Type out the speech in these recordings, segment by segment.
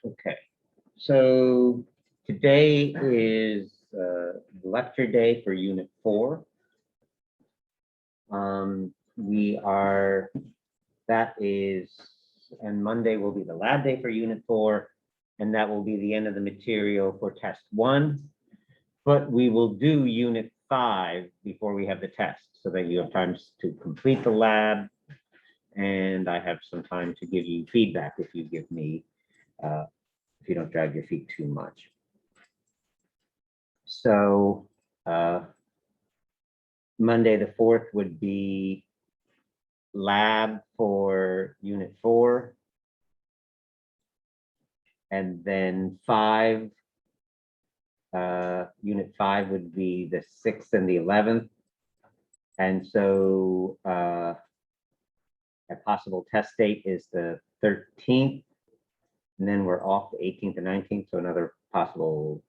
Okay, so today is lecture day for Unit 4. And Monday will be the lab day for Unit 4, and that will be the end of the material for Test 1. But we will do Unit 5 before we have the test, so that you have time to complete the lab, and I have some time to give you feedback if you give me if you don't drag your feet too much. So Monday the 4th would be lab for Unit 4. And then Unit 5 would be the 6th and the 11th. And so a possible test date is the 13th. And then we're off the 18th and 19th. So another possible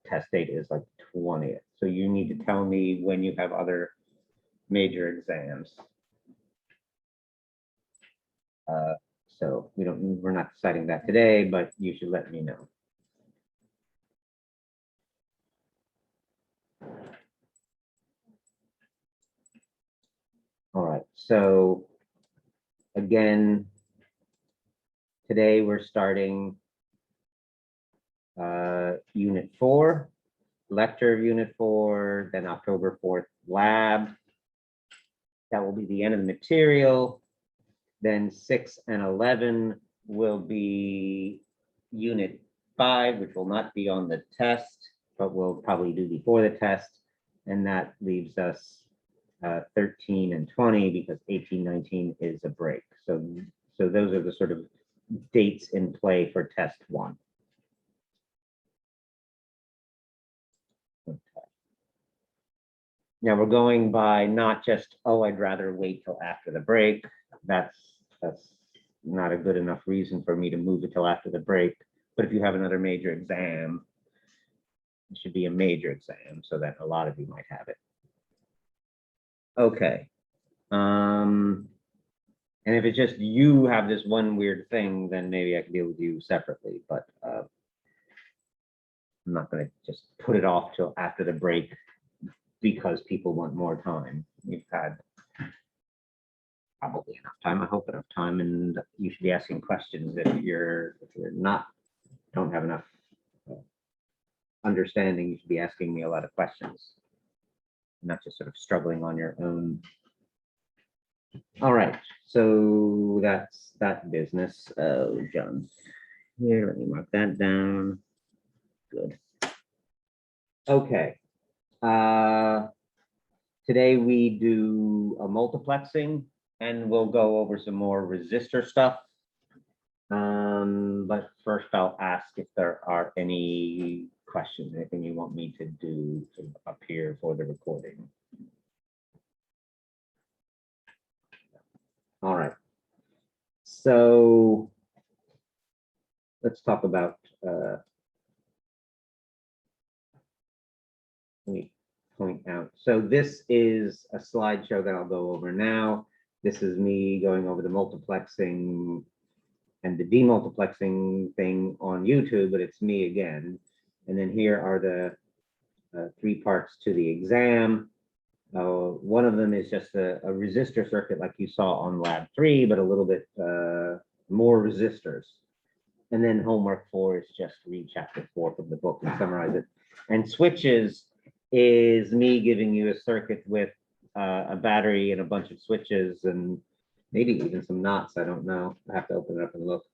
test date is like 20th. So you need to tell me when you have other major exams. So we're not deciding that today, but you should let me know. All right, so again, today we're starting Unit 4, lecture of Unit 4, then October 4th lab. That will be the end of the material. Then 6 and 11 will be Unit 5, which will not be on the test, but we'll probably do before the test. And that leaves us 13 and 20 because 18, 19 is a break. So those are the sort of dates in play for test 1. Okay. Now we're going by not just, oh, I'd rather wait till after the break. That's not a good enough reason for me to move it till after the break. But if you have another major exam, it should be a major exam so that a lot of you might have it. Okay. And if it's just you have this one weird thing, then maybe I can deal with you separately, but I'm not going to just put it off till after the break because people want more time. You've had probably enough time, I hope enough time, and you should be asking questions if you're don't have enough understanding. You should be asking me a lot of questions, not just sort of struggling on your own. All right, so that's that business. Oh, John, here, let me mark that down. Good. Okay. Today we do a multiplexing, and we'll go over some more resistor stuff. But first I'll ask if there are any questions, anything you want me to do up here for the recording. All right. So let's talk about, let me point out. So this is a slideshow that I'll go over now. This is me going over the multiplexing and the demultiplexing thing on YouTube, but it's me again. And then here are the 3 parts to the exam. One of them is just a resistor circuit like you saw on lab 3, but a little bit more resistors. And then homework 4 is just read chapter 4 from the book and summarize it. And switches is me giving you a circuit with a battery and a bunch of switches and maybe even some knots. I don't know. I have to open it up and look.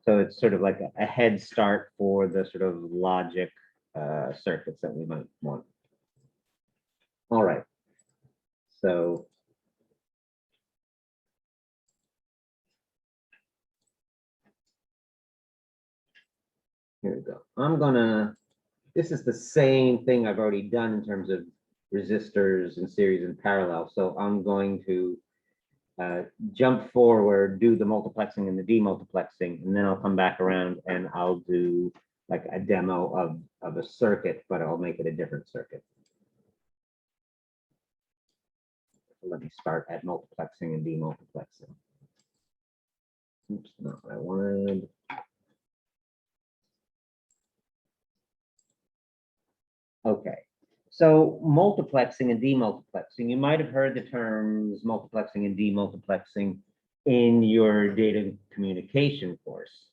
So it's sort of like a head start for the sort of logic circuits that we might want. All right. So here we go. This is the same thing I've already done in terms of resistors in series and parallel. So I'm going to jump forward, do the multiplexing and the demultiplexing, and then I'll come back around and I'll do like a demo of a circuit, but I'll make it a different circuit. Let me start at multiplexing and demultiplexing. Oops, not what I wanted. So multiplexing and demultiplexing, you might have heard the terms multiplexing and demultiplexing in your data communication course.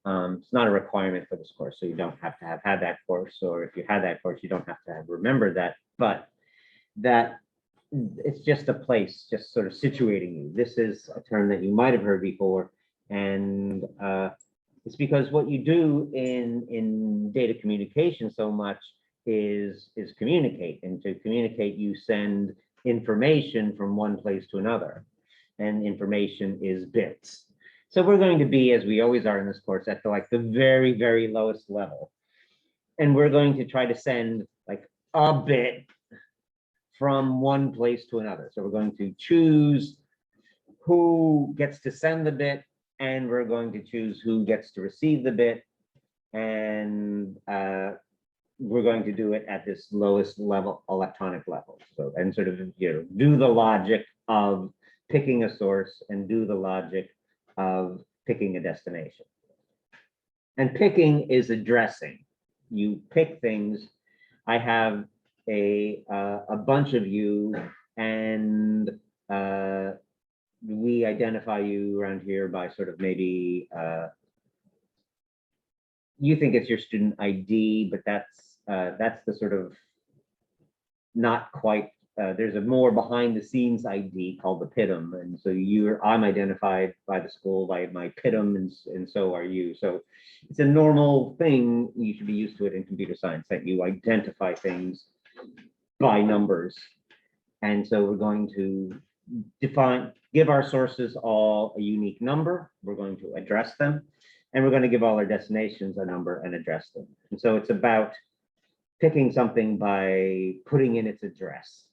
It's not a requirement for this course, so you don't have to have had that course, or if you had that course, you don't have to have remembered that, but that it's just a place, just sort of situating you. This is a term that you might have heard before, and it's because what you do in data communication so much is communicate, and to communicate, you send information from one place to another, and information is bits. So we're going to be, as we always are in this course, at the very, very lowest level. And we're going to try to send like a bit from one place to another. So we're going to choose who gets to send the bit, and we're going to choose who gets to receive the bit. And we're going to do it at this lowest level, electronic level. So, and sort of, do the logic of picking a source and do the logic of picking a destination. And picking is addressing. You pick things. I have a bunch of you, and we identify you around here by sort of maybe, you think it's your student ID, but that's the sort of not quite, there's a more behind the scenes ID called the PITM. And so I'm identified by the school by my PITM, and so are you. So it's a normal thing. You should be used to it in computer science, that you identify things by numbers. And so we're going to give our sources all a unique number. We're going to address them, and we're going to give all our destinations a number and address them. And so it's about picking something by putting in its address.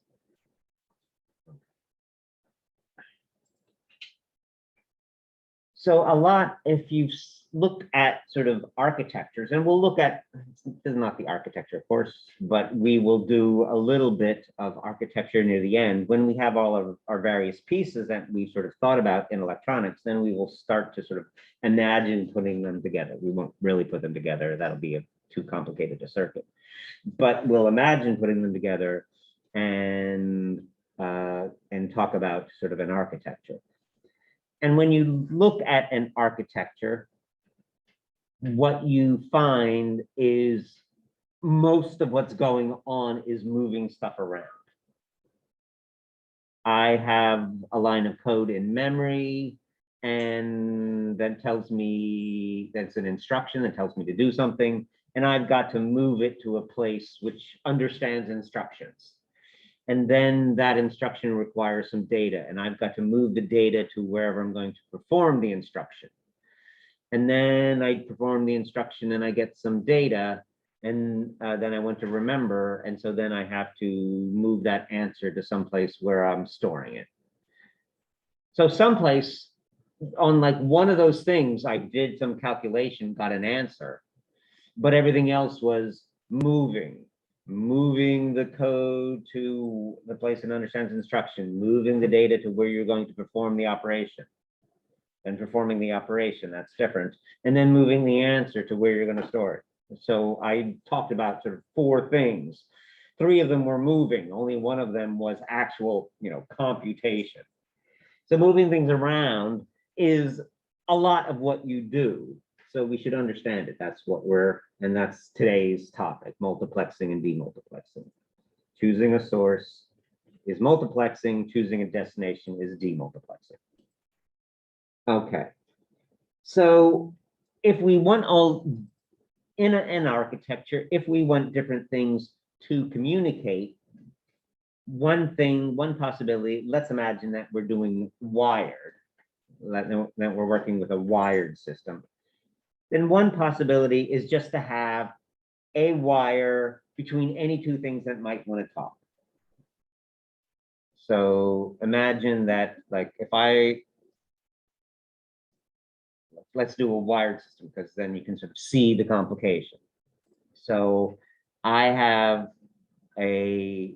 So a lot, if you've looked at sort of architectures, and we'll look at, this is not the architecture course, but we will do a little bit of architecture near the end. When we have all of our various pieces that we sort of thought about in electronics, then we will start to sort of imagine putting them together. We won't really put them together. That'll be too complicated a circuit. But we'll imagine putting them together and talk about sort of an architecture. And when you look at an architecture, what you find is most of what's going on is moving stuff around. I have a line of code in memory, and that tells me that's an instruction that tells me to do something, and I've got to move it to a place which understands instructions. And then that instruction requires some data, and I've got to move the data to wherever I'm going to perform the instruction. And then I perform the instruction and I get some data, and then I want to remember. And so then I have to move that answer to someplace where I'm storing it. So someplace on like one of those things, I did some calculation, got an answer, but everything else was moving the code to the place that understands instruction, moving the data to where you're going to perform the operation, and performing the operation, that's different, and then moving the answer to where you're going to store it. So I talked about sort of 4 things. 3 of them were moving, only one of them was actual, computation. So moving things around is a lot of what you do. So we should understand it. That's that's today's topic, multiplexing and demultiplexing. Choosing a source is multiplexing, choosing a destination is demultiplexing. Okay, so if we want in an architecture, if we want different things to communicate, one possibility, let's imagine that we're doing wired, that we're working with a wired system. Then one possibility is just to have a wire between any 2 things that might want to talk. So imagine that, like, let's do a wired system, because then you can sort of see the complication. So I have a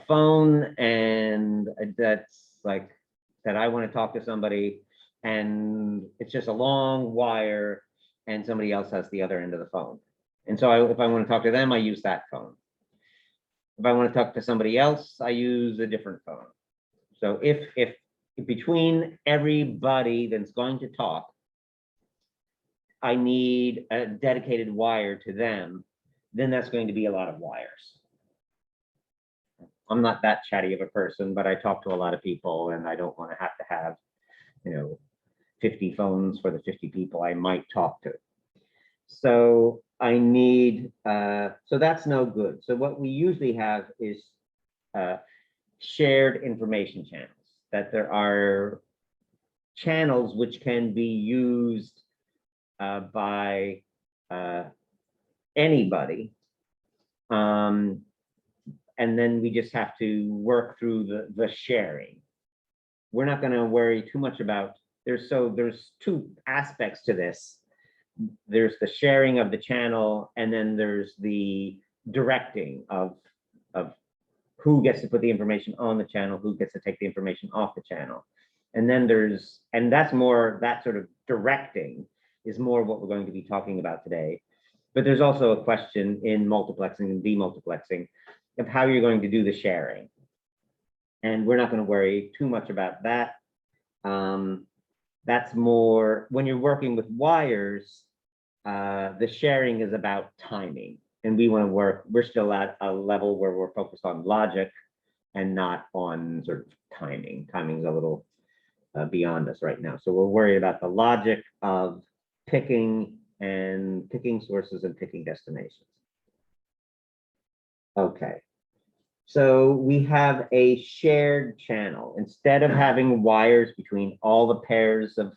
phone, and that's like that I want to talk to somebody, and it's just a long wire, and somebody else has the other end of the phone. And so if I want to talk to them, I use that phone. If I want to talk to somebody else, I use a different phone. So if between everybody that's going to talk, I need a dedicated wire to them, then that's going to be a lot of wires. I'm not that chatty of a person, but I talk to a lot of people, and I don't want to have, 50 phones for the 50 people I might talk to. So I need, so that's no good. So what we usually have is shared information channels, that there are channels which can be used by anybody. And then we just have to work through the sharing. We're not going to worry too much about, there's two aspects to this. There's the sharing of the channel, and then there's the directing of who gets to put the information on the channel, who gets to take the information off the channel. And then that's more, that sort of directing is more what we're going to be talking about today. But there's also a question in multiplexing and demultiplexing of how you're going to do the sharing. And we're not going to worry too much about that. That's more, when you're working with wires, the sharing is about timing. And we want to we're still at a level where we're focused on logic and not on sort of timing. Timing's a little beyond us right now. So we're worried about the logic of picking sources and picking destinations. Okay. So we have a shared channel. Instead of having wires between all the pairs of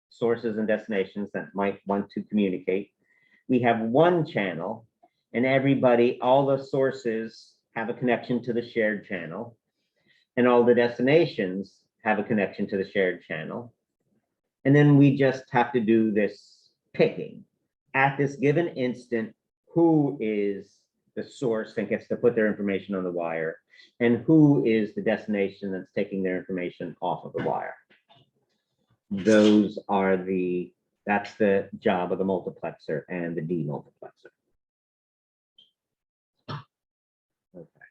sources and destinations that might want to communicate, we have one channel, and all the sources have a connection to the shared channel, and all the destinations have a connection to the shared channel. And then we just have to do this picking. At this given instant, who is the source that gets to put their information on the wire, and who is the destination that's taking their information off of the wire. That's the job of the multiplexer and the demultiplexer. Okay.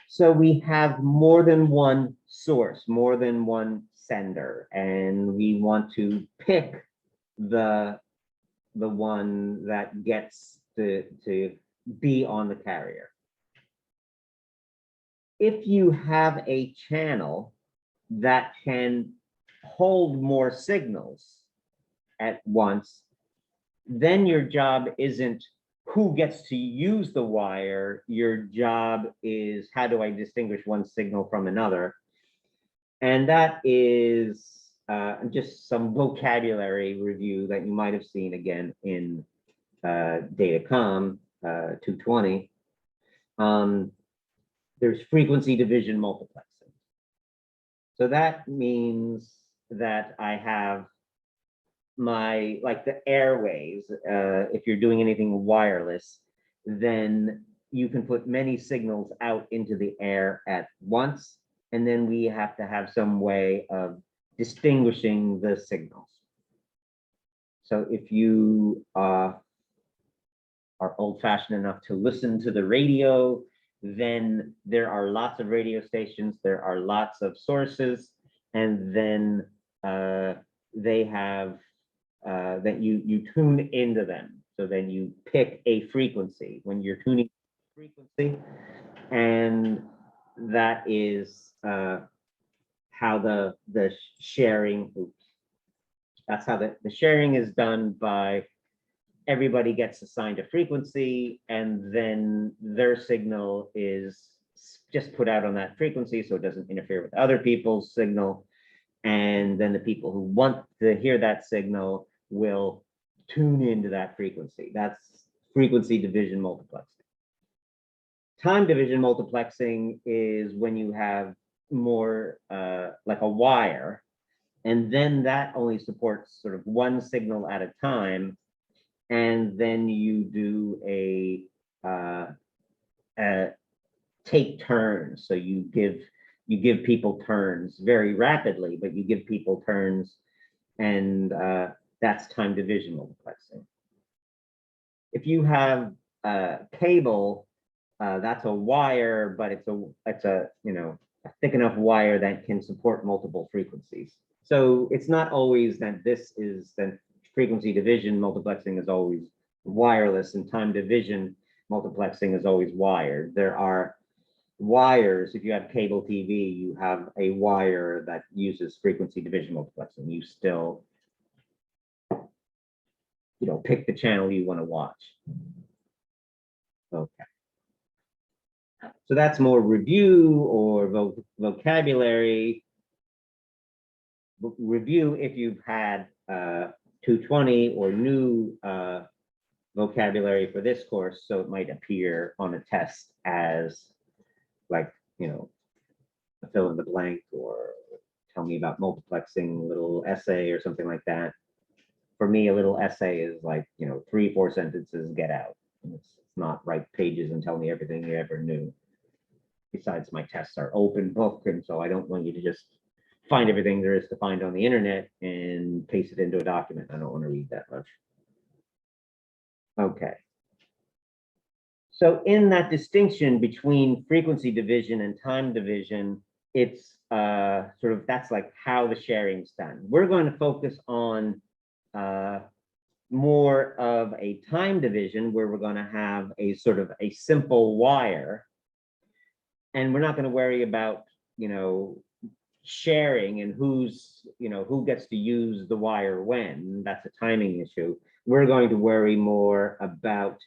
So we have more than one source, more than one sender, and we want to pick the one that gets to be on the carrier. If you have a channel that can hold more signals at once, then your job isn't who gets to use the wire. Your job is, how do I distinguish one signal from another? And that is just some vocabulary review that you might have seen again in Datacom 220. There's frequency division multiplexing. So that means that I have like the airways, if you're doing anything wireless, then you can put many signals out into the air at once, and then we have to have some way of distinguishing the signals. So if you are old-fashioned enough to listen to the radio, then there are lots of radio stations, there are lots of sources, and then they have that you tune into them. So then you pick a frequency when you're tuning frequency, and that is how the sharing. That's how the sharing is done. By everybody gets assigned a frequency, and then their signal is just put out on that frequency so it doesn't interfere with other people's signal. And then the people who want to hear that signal will tune into that frequency. That's frequency division multiplexing. Time division multiplexing is when you have more like a wire, and then that only supports sort of one signal at a time. And then you do a take turns. So you give people turns very rapidly, but you give people turns, and that's time division multiplexing. If you have cable, that's a wire, but it's a a thick enough wire that can support multiple frequencies. So it's not always that this is that frequency division multiplexing is always wireless, and time division multiplexing is always wired. There are wires. If you have cable TV, you have a wire that uses frequency division multiplexing. You still, pick the channel you want to watch. Okay. So that's more review or vocabulary. Review if you've had 220 or new vocabulary for this course, so it might appear on a test as like, a fill in the blank or tell me about multiplexing, a little essay or something like that. For me, a little essay is like, 3-4 sentences, get out. It's not write pages and tell me everything you ever knew. Besides, my tests are open book, and so I don't want you to just find everything there is to find on the internet and paste it into a document. I don't want to read that much. Okay. So in that distinction between frequency division and time division, it's that's like how the sharing's done. We're going to focus on more of a time division where we're going to have a sort of a simple wire, and we're not going to worry about sharing and who gets to use the wire when. That's a timing issue. We're going to worry more about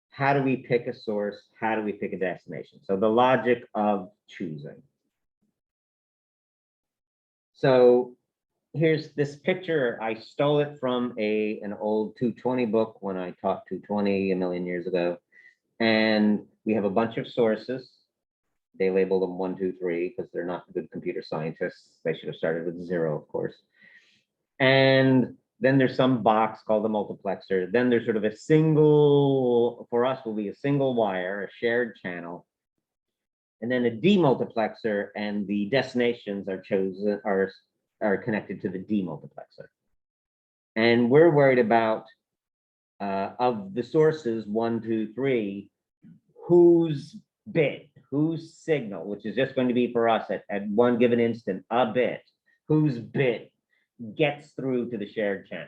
how do we pick a source, how do we pick a destination. So the logic of choosing. So here's this picture. I stole it from an old 220 book when I taught 220 a million years ago. And we have a bunch of sources. They label them 1, 2, 3 because they're not good computer scientists. They should have started with 0, of course. And then there's some box called the multiplexer. Then there's sort of a single, for us will be a single wire, a shared channel. And then a demultiplexer, and the destinations are chosen, are connected to the demultiplexer. And we're worried about, of the sources 1, 2, 3, whose bit, whose signal, which is just going to be for us at one given instant, a bit, whose bit gets through to the shared channel.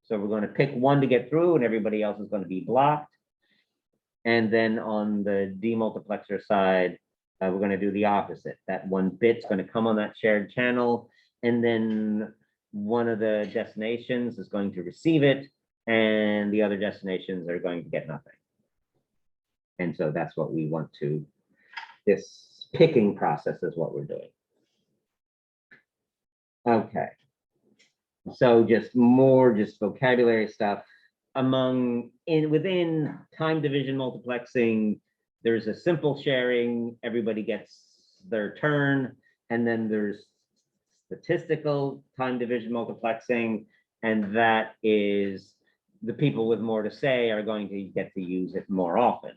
So we're going to pick one to get through, and everybody else is going to be blocked. And then on the demultiplexer side, we're going to do the opposite. That one bit's going to come on that shared channel, and then one of the destinations is going to receive it, and the other destinations are going to get nothing. And so that's what we want to, this picking process is what we're doing. Okay. So just vocabulary stuff. Within time division multiplexing, there's a simple sharing, everybody gets their turn, and then there's statistical time division multiplexing, and that is the people with more to say are going to get to use it more often.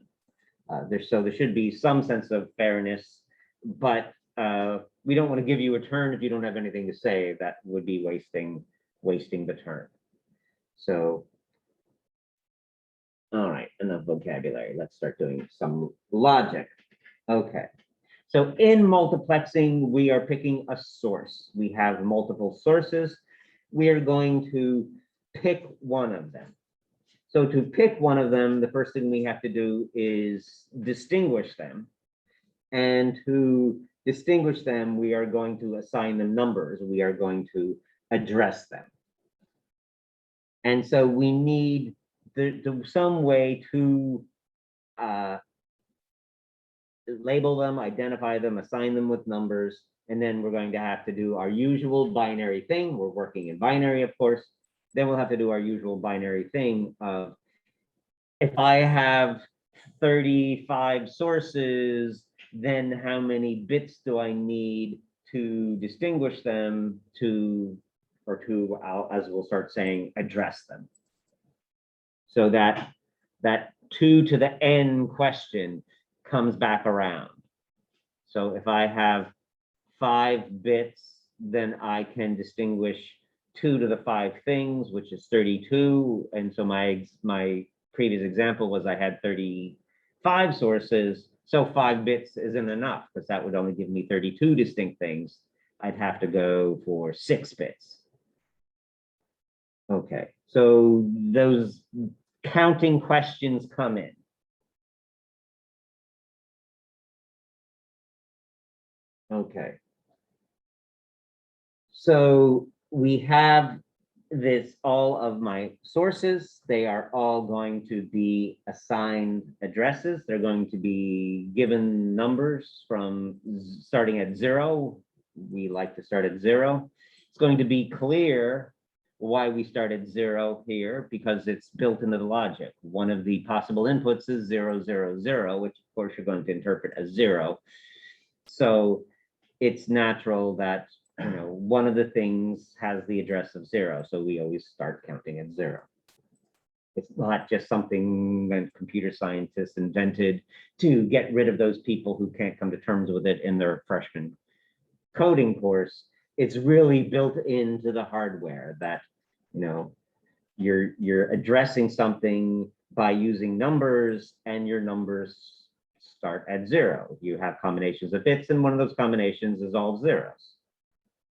So there should be some sense of fairness, but we don't want to give you a turn if you don't have anything to say. That would be wasting the turn. So, all right, enough vocabulary. Let's start doing some logic. Okay. So in multiplexing, we are picking a source. We have multiple sources. We are going to pick one of them. So to pick one of them, the first thing we have to do is distinguish them. And to distinguish them, we are going to assign them numbers. We are going to address them. And so we need some way to label them, identify them, assign them with numbers, and then we're going to have to do our usual binary thing. We're working in binary, of course. Then we'll have to do our usual binary thing of, if I have 35 sources, then how many bits do I need to distinguish them as we'll start saying, address them. So that 2 to the n question comes back around. So if I have 5 bits, then I can distinguish 2 to the 5 things, which is 32. And so my previous example was I had 30 5 sources, so 5 bits isn't enough because that would only give me 32 distinct things. I'd have to go for 6 bits. Okay, so those counting questions come in. Okay. So we have this, all of my sources, they are all going to be assigned addresses. They're going to be given numbers from starting at 0. We like to start at 0. It's going to be clear why we start at 0 here, because it's built into the logic. One of the possible inputs is 0, 0, 0, which of course you're going to interpret as 0. So it's natural that, you know, one of the things has the address of 0, so we always start counting at 0. It's not just something that computer scientists invented to get rid of those people who can't come to terms with it in their freshman coding course. It's really built into the hardware that, you know, you're addressing something by using numbers, and your numbers start at 0. You have combinations of bits, and one of those combinations is all zeros.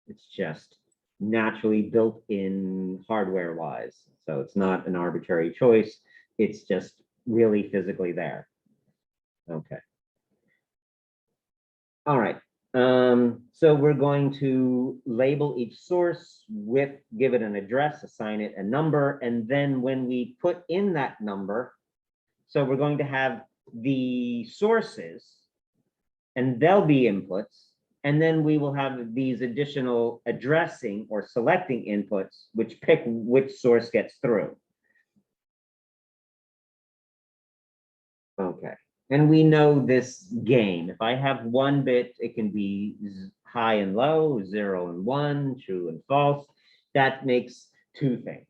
It's just naturally built in hardware wise. So it's not an arbitrary choice. It's just really physically there. Okay. All right. So we're going to label each source with, give it an address, assign it a number, and then when we put in that number, so we're going to have the sources, and they'll be inputs, and then we will have these additional addressing or selecting inputs, which pick which source gets through. Okay, and we know this game. If I have 1 bit, it can be high and low, 0 and 1, true and false. That makes 2 things.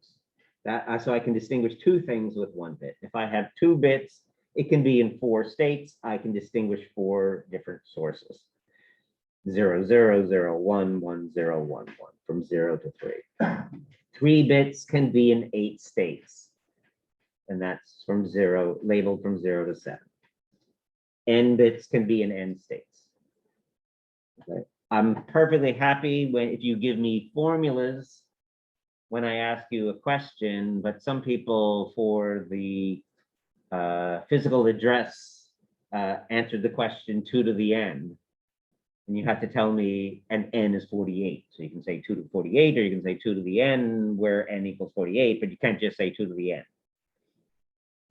So I can distinguish 2 things with 1 bit. If I have 2 bits, it can be in 4 states. I can distinguish 4 different sources. 0, 0, 0, 1, 1, 0, 1, 1, from 0 to 3. 3 bits can be in 8 states, and that's from 0, labeled from 0 to 7. N bits can be in N states. Okay. I'm perfectly happy if you give me formulas when I ask you a question, but some people, for the physical address, answered the question 2 to the n. And you have to tell me an n is 48. So you can say 2 to 48, or you can say 2 to the n, where n equals 48, but you can't just say 2 to the n.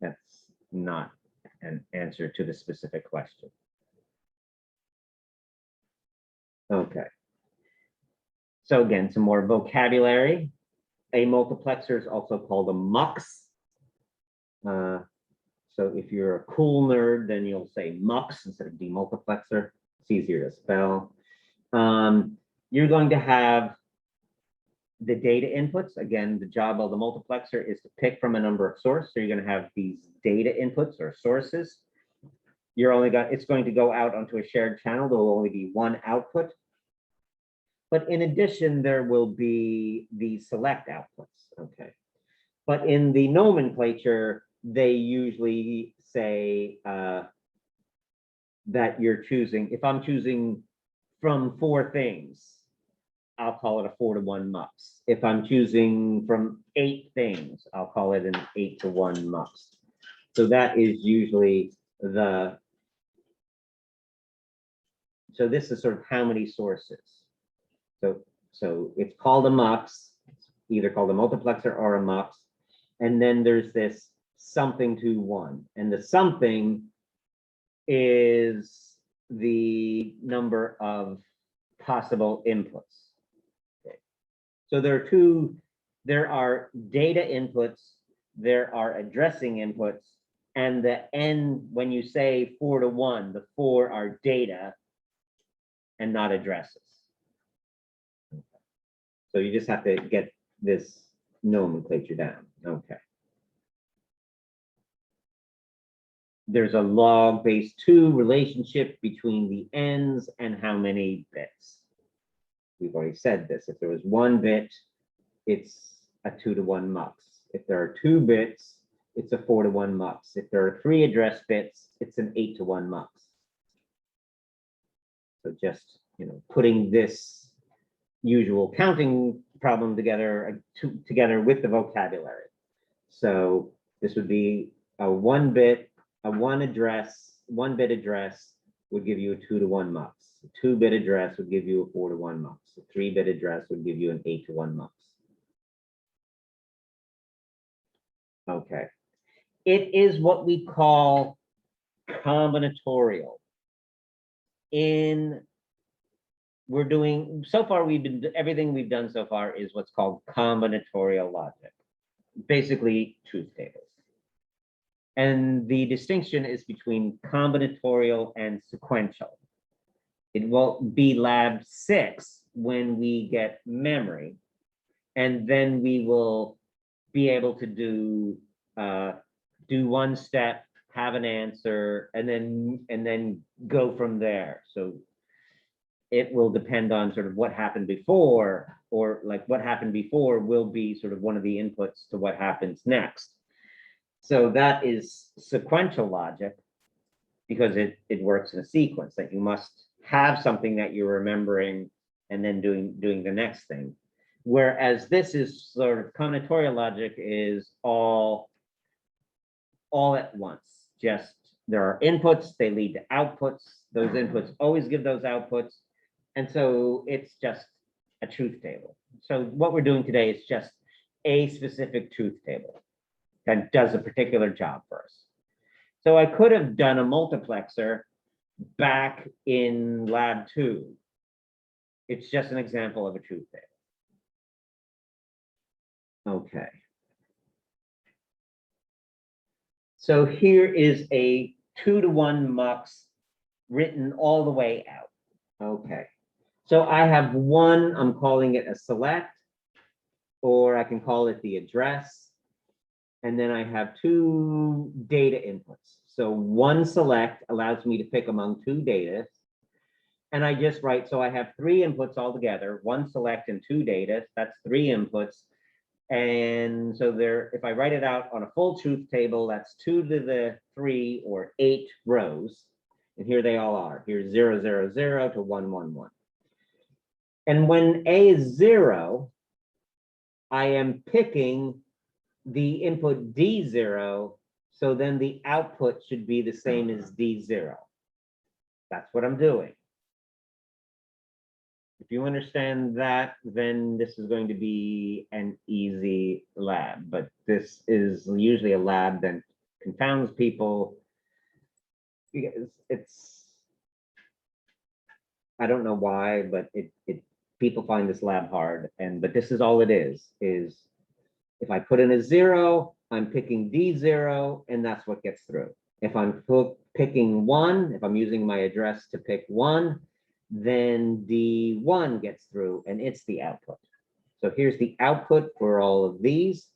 That's not an answer to the specific question. Okay. So again, some more vocabulary. A multiplexer is also called a mux. So if you're a cool nerd, then you'll say mux instead of demultiplexer. It's easier to spell. You're going to have the data inputs. Again, the job of the multiplexer is to pick from a number of sources. So you're going to have these data inputs or sources. It's going to go out onto a shared channel. There will only be 1 output. But in addition, there will be the select outputs. Okay. But in the nomenclature, they usually say that you're choosing, if I'm choosing from 4 things, I'll call it a 4 to 1 mux. If I'm choosing from 8 things, I'll call it an 8 to 1 mux. So that is usually so this is sort of how many sources. So it's called a mux, it's either called a multiplexer or a mux. And then there's this something to 1. And the something is the number of possible inputs. Okay. So there are data inputs, there are addressing inputs, and the n, when you say 4 to 1, the 4 are data and not addresses. Okay. So you just have to get this nomenclature down. Okay. There's a log base 2 relationship between the n's and how many bits. We've already said this. If there was 1 bit, it's a 2 to 1 mux. If there are 2 bits, it's a 4-to-1 mux. If there are 3 address bits, it's an 8-to-1 mux. So just, putting this usual counting problem together with the vocabulary. So this would be a 1 bit address would give you a 2-to-1 mux. A 2-bit address would give you a 4-to-1 mux. A 3-bit address would give you an 8-to-1 mux. Okay. It is what we call combinatorial. Everything we've done so far is what's called combinatorial logic. Basically, truth tables. And the distinction is between combinatorial and sequential. It will be lab 6 when we get memory, and then we will be able to do one step, have an answer, and then go from there. So it will depend on sort of what happened before, or like what happened before will be sort of one of the inputs to what happens next. So that is sequential logic, because it works in a sequence, that you must have something that you're remembering and then doing the next thing. Whereas this is sort of combinatorial logic is all at once. Just there are inputs, they lead to outputs. Those inputs always give those outputs. And so it's just a truth table. So what we're doing today is just a specific truth table that does a particular job for us. So I could have done a multiplexer back in lab 2. It's just an example of a truth table. Okay. So here is a 2-to-1 mux written all the way out. Okay. So I have one, I'm calling it a select, or I can call it the address. And then I have 2 data inputs. So one select allows me to pick among 2 data. And I just write, so I have 3 inputs altogether, 1 select and 2 data, that's 3 inputs. And so if I write it out on a full truth table, that's 2 to the 3 or 8 rows. And here they all are. Here's 0, 0, 0 to 1, 1, 1. And when A is 0, I am picking the input D0, so then the output should be the same as D0. That's what I'm doing. If you understand that, then this is going to be an easy lab, but this is usually a lab that confounds people because I don't know why, but people find this lab hard, but this is all it is if I put in a 0, I'm picking D0, and that's what gets through. If I'm picking 1, if I'm using my address to pick 1, then D1 gets through, and it's the output. So here's the output for all of these.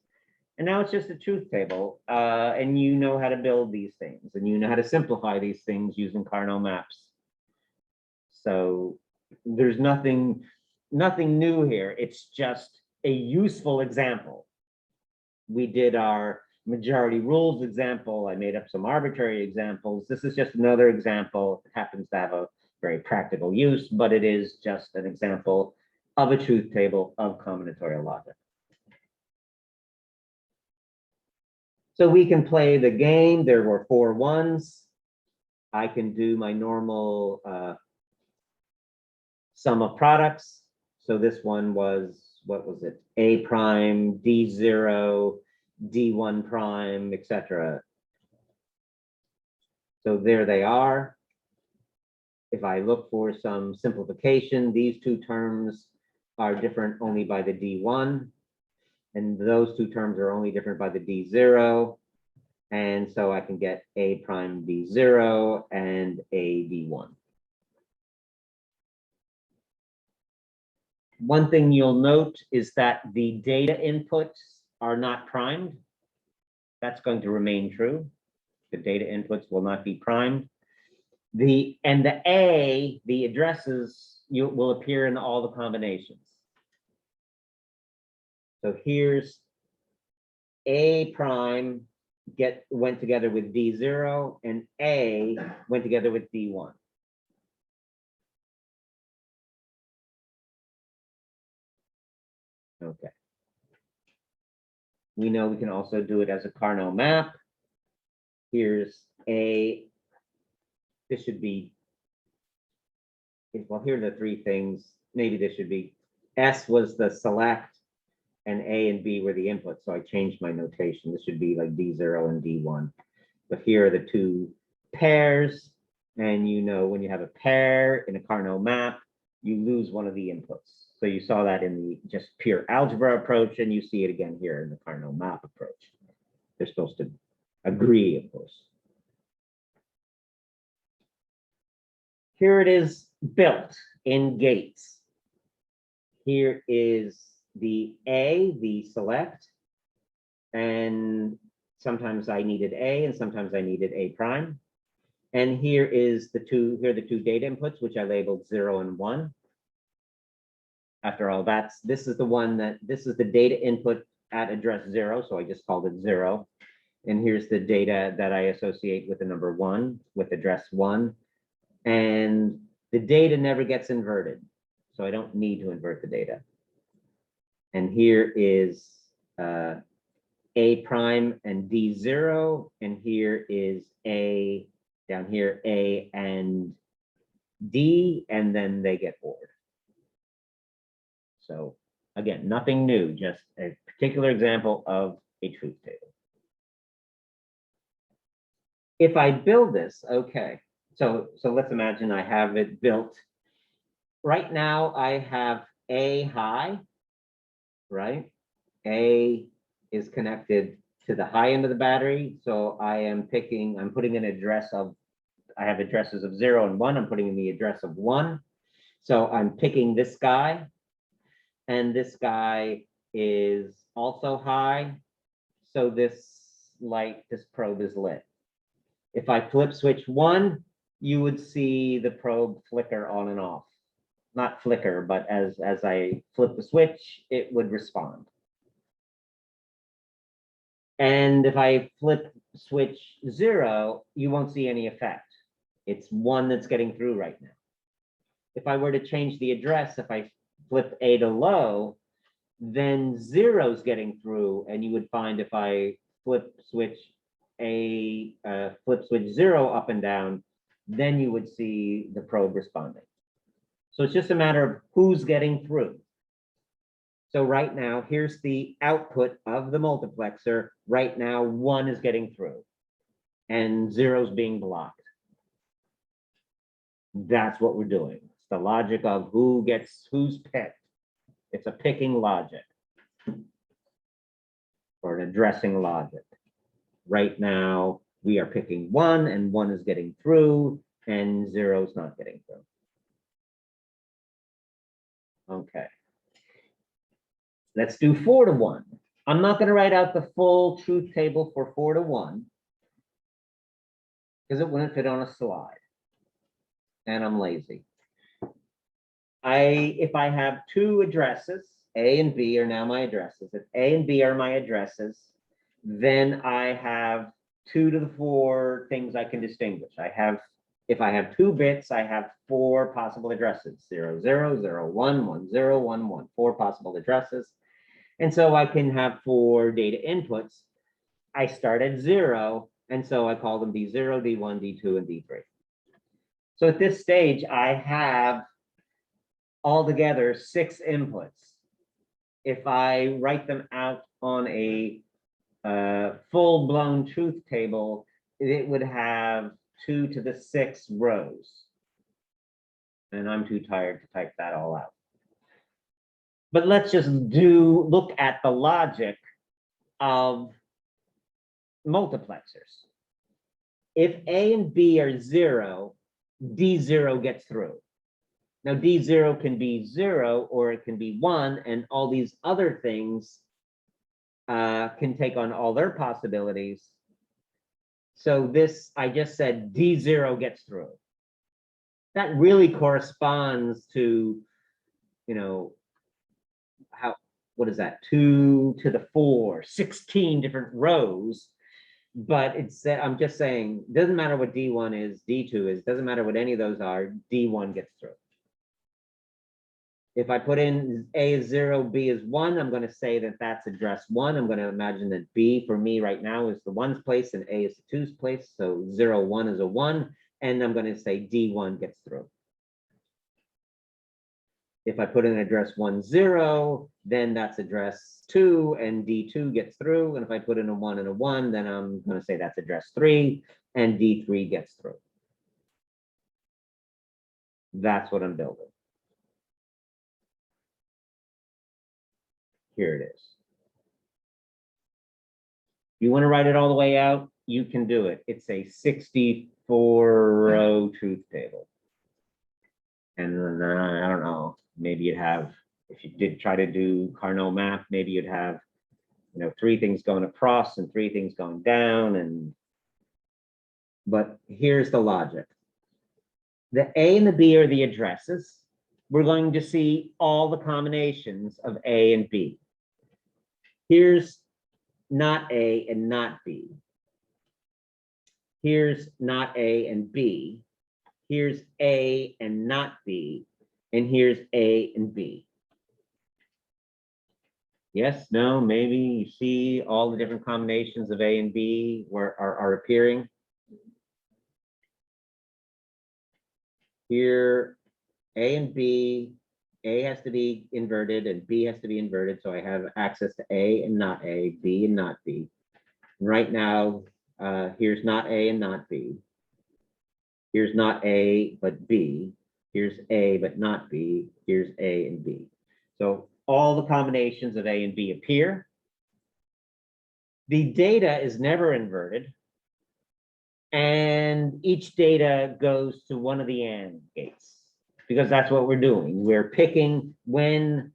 And now it's just a truth table, and you know how to build these things, and you know how to simplify these things using Carnot maps. So there's nothing new here. It's just a useful example. We did our majority rules example. I made up some arbitrary examples. This is just another example. It happens to have a very practical use, but it is just an example of a truth table of combinatorial logic. So we can play the game. There were 4 ones. I can do my normal sum of products. So this one was, what was it? A prime, D0, D1 prime, etc. So there they are. If I look for some simplification, these 2 terms are different only by the D1, and those 2 terms are only different by the D0. And so I can get A prime D0 and A D1. One thing you'll note is that the data inputs are not primed. That's going to remain true. The data inputs will not be primed. The A, the addresses, will appear in all the combinations. So here's A prime went together with D0 and A went together with D1. Okay. We know we can also do it as a Carnot map. Here's A. This should be, well, here are the three things. Maybe this should be, S was the select and A and B were the inputs. So I changed my notation. This should be like D0 and D1. But here are the two pairs. And you know, when you have a pair in a Carnot map, you lose one of the inputs. So you saw that in the just pure algebra approach, and you see it again here in the Carnot map approach. They're supposed to agree, of course. Here it is built in gates. Here is the A, the select, and sometimes I needed A and sometimes I needed A prime. And here is the two data inputs, which I labeled 0 and 1. After all, this is the data input at address 0, so I just called it 0. And here's the data that I associate with the number 1, with address 1. And the data never gets inverted, so I don't need to invert the data. And here is A prime and D0, and here is A, down here, A and D, and then they get ORed. So again, nothing new, just a particular example of a truth table. If I build this, okay, so let's imagine I have it built. Right now I have A high, right? A is connected to the high end of the battery. So I'm putting an address of, I have addresses of 0 and 1. I'm putting in the address of 1. So I'm picking this guy, and this guy is also high. So this probe is lit. If I flip switch 1, you would see the probe flicker on and off. Not flicker, but as I flip the switch, it would respond. And if I flip switch 0, you won't see any effect. It's 1 that's getting through right now. If I were to change the address, if I flip A to low, then 0's getting through, and you would find if I flip switch 0 up and down, then you would see the probe responding. So it's just a matter of who's getting through. So right now, here's the output of the multiplexer. Right now, 1 is getting through, and 0's being blocked. That's what we're doing. It's the logic of who's picked. It's a picking logic or an addressing logic. Right now, we are picking 1, and 1 is getting through, and 0's not getting through. Okay. Let's do 4 to 1. I'm not going to write out the full truth table for 4 to 1 because it wouldn't fit on a slide. And I'm lazy. If I have 2 addresses, A and B are now my addresses. If A and B are my addresses, then I have 2 to the 4 things I can distinguish. If I have 2 bits, I have 4 possible addresses, 0, 0, 0, 1, 1, 0, 1, 1, 4 possible addresses. And so I can have 4 data inputs. I start at 0, and so I call them D0, D1, D2, and D3. So at this stage, I have altogether 6 inputs. If I write them out on a full-blown truth table, it would have 2 to the 6 rows. And I'm too tired to type that all out. But let's just look at the logic of multiplexers. If A and B are 0, D0 gets through. Now D0 can be 0 or it can be 1, and all these other things can take on all their possibilities. So this, I just said D0 gets through. That really corresponds to, what is that? 2 to the 4, 16 different rows. But it's, I'm just saying, doesn't matter what D1 is, D2 is, doesn't matter what any of those are, D1 gets through. If I put in A is 0, B is 1, I'm going to say that that's address 1. I'm going to imagine that B for me right now is the 1's place and A is the 2's place. So 0, 1 is a 1. And I'm going to say D1 gets through. If I put in address 1, 0, then that's address 2 and D2 gets through. And if I put in a 1 and a 1, then I'm going to say that's address 3 and D3 gets through. That's what I'm building. Here it is. You want to write it all the way out? You can do it. It's a 64-row truth table. And then, I don't know, maybe you'd have, if you did try to do Carnot math, maybe you'd have, 3 things going across and 3 things going down. But here's the logic. The A and the B are the addresses. We're going to see all the combinations of A and B. Here's not A and not B. Here's not A and B. Here's A and not B. And here's A and B. Yes, no, maybe you see all the different combinations of A and B are appearing. Here, A and B, A has to be inverted and B has to be inverted. So I have access to A and not A, B and not B. And right now, here's not A and not B. Here's not A, but B. Here's A, but not B. Here's A and B. So all the combinations of A and B appear. The data is never inverted. And each data goes to one of the AND gates, because that's what we're doing. We're picking when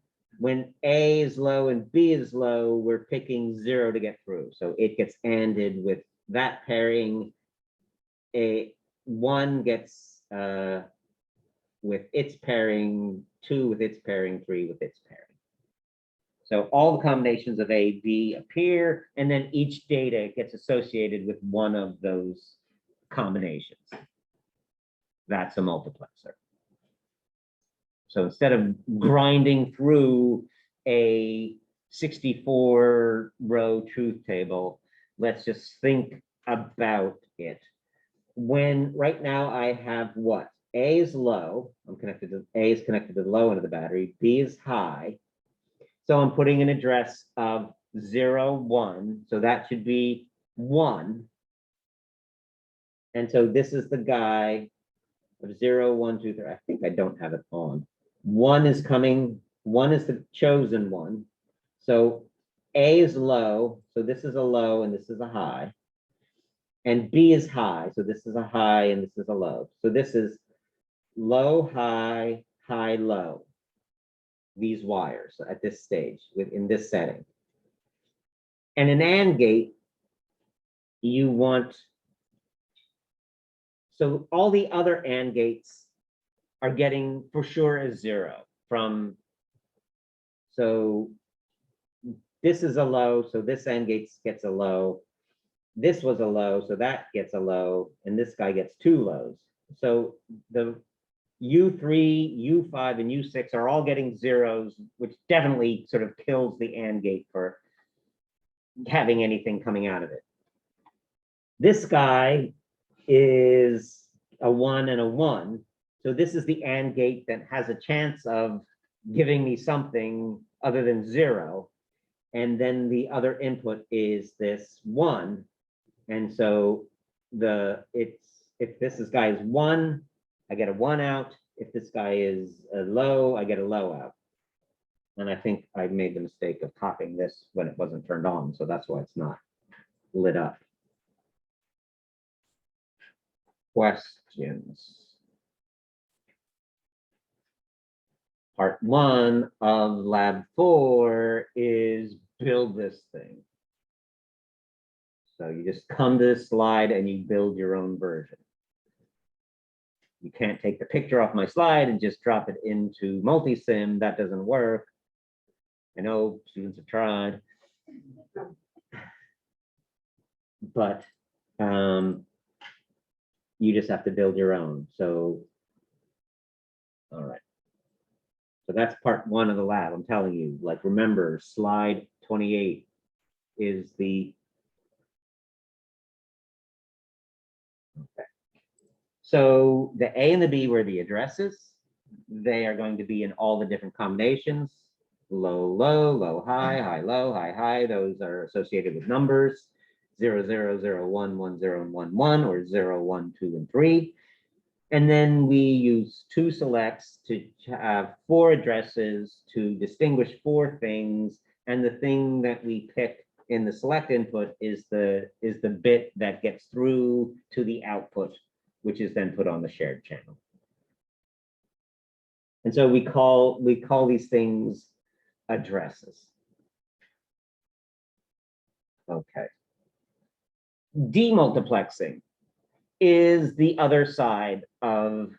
A is low and B is low, we're picking 0 to get through. So it gets ANDed with that pairing. One gets with its pairing, 2 with its pairing, 3 with its pairing. So all the combinations of A, B appear, and then each data gets associated with one of those combinations. That's a multiplexer. So instead of grinding through a 64-row truth table, let's just think about it. When right now I have what? A is low. A is connected to the low end of the battery. B is high. So I'm putting an address of 0, 1. So that should be 1. And so this is the guy of 0, 1, 2, 3. I think I don't have it on. 1 is coming. 1 is the chosen one. So A is low. So this is a low and this is a high. And B is high. So this is a high and this is a low. So this is low, high, high, low. These wires at this stage in this setting. And an AND gate, you want, so all the other AND gates are getting for sure a 0 from, so this is a low, so this AND gate gets a low. This was a low, so that gets a low, and this guy gets 2 lows. So the U3, U5, and U6 are all getting 0s, which definitely sort of kills the AND gate for having anything coming out of it. This guy is a 1 and a 1. So this is the AND gate that has a chance of giving me something other than 0. And then the other input is this 1. And so if this guy is 1, I get a 1 out. If this guy is a low, I get a low out. And I think I made the mistake of copying this when it wasn't turned on. So that's why it's not lit up. Questions? Part 1 of lab 4 is build this thing. So you just come to this slide and you build your own version. You can't take the picture off my slide and just drop it into Multisim. That doesn't work. I know students have tried. but you just have to build your own. So, all right. So that's part one of the lab. I'm telling you, like, remember, slide 28 is the, okay. So the A and the B were the addresses. They are going to be in all the different combinations. Low, low, low, high, high, low, high, high. Those are associated with numbers. 0, 0, 0, 1, 1, 0, and 1, 1, or 0, 1, 2, and 3. And then we use 2 selects to have 4 addresses to distinguish 4 things. And the thing that we pick in the select input is the bit that gets through to the output, which is then put on the shared channel. And so we call these things addresses. Okay. Demultiplexing is the other side of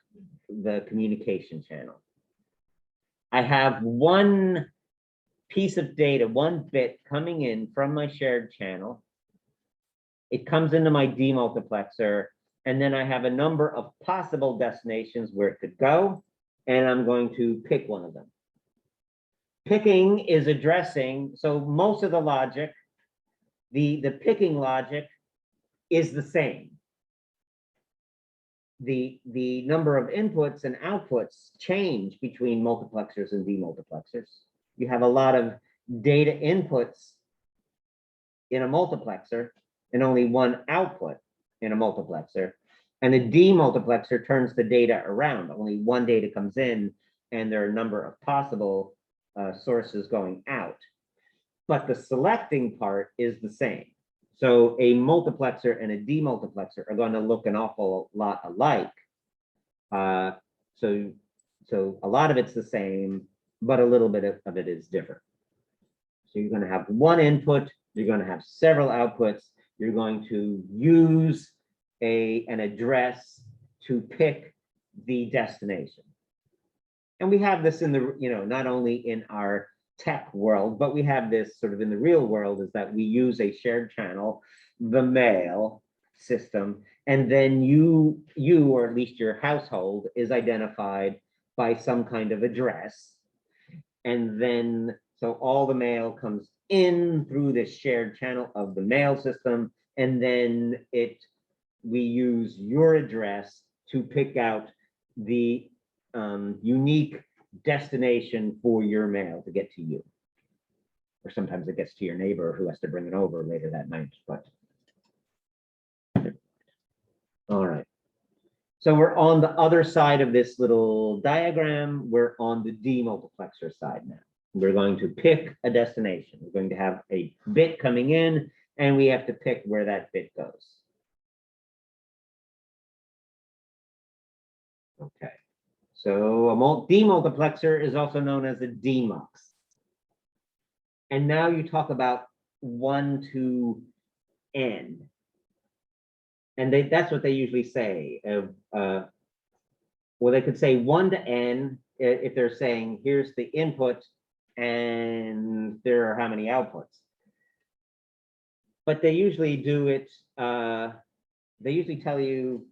the communication channel. I have one piece of data, one bit coming in from my shared channel. It comes into my demultiplexer, and then I have a number of possible destinations where it could go, and I'm going to pick one of them. Picking is addressing, so most of the logic, the picking logic is the same. The number of inputs and outputs change between multiplexers and demultiplexers. You have a lot of data inputs in a multiplexer and only one output in a multiplexer. And a demultiplexer turns the data around. Only one data comes in, and there are a number of possible sources going out. But the selecting part is the same. So a multiplexer and a demultiplexer are going to look an awful lot alike. So a lot of it's the same, but a little bit of it is different. So you're going to have one input, you're going to have several outputs, you're going to use an address to pick the destination. And we have this in the, not only in our tech world, but we have this sort of in the real world, is that we use a shared channel, the mail system, and then you or at least your household is identified by some kind of address. And then, so all the mail comes in through this shared channel of the mail system, and then we use your address to pick out the unique destination for your mail to get to you. Or sometimes it gets to your neighbor who has to bring it over later that night, but. All right. So we're on the other side of this little diagram. We're on the demultiplexer side now. We're going to pick a destination. We're going to have a bit coming in, and we have to pick where that bit goes. Okay. So a demultiplexer is also known as a demux. And now you talk about 1 to n. And that's what they usually say. Well, they could say 1 to n if they're saying, here's the input and there are how many outputs. But they usually do it, they usually tell you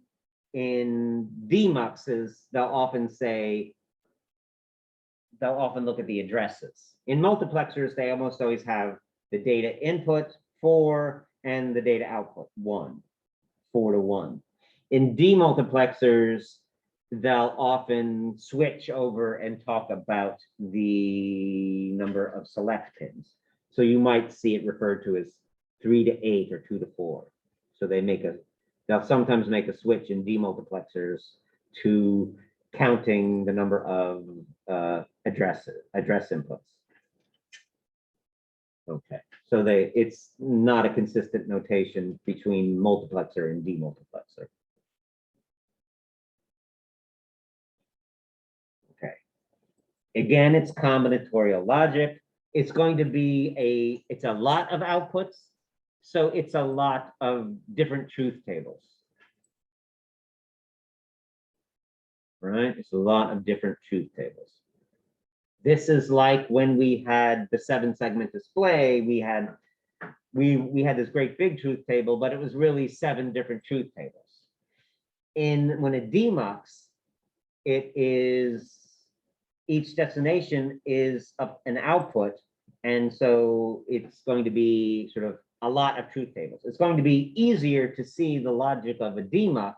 in demuxes, they'll often look at the addresses. In multiplexers, they almost always have the data input 4 and the data output 1, 4 to 1. In demultiplexers, they'll often switch over and talk about the number of select pins. So you might see it referred to as 3 to 8 or 2 to 4. So they'll sometimes make a switch in demultiplexers to counting the number of address inputs. Okay, so it's not a consistent notation between multiplexer and demultiplexer. Okay, again, it's combinatorial logic. It's going to be it's a lot of outputs, so it's a lot of different truth tables. Right, it's a lot of different truth tables. This is like when we had the 7-segment display, we had we had this great big truth table, but it was really 7 different truth tables. When a demux, it is each destination is an output, and so it's going to be sort of a lot of truth tables. It's going to be easier to see the logic of a demux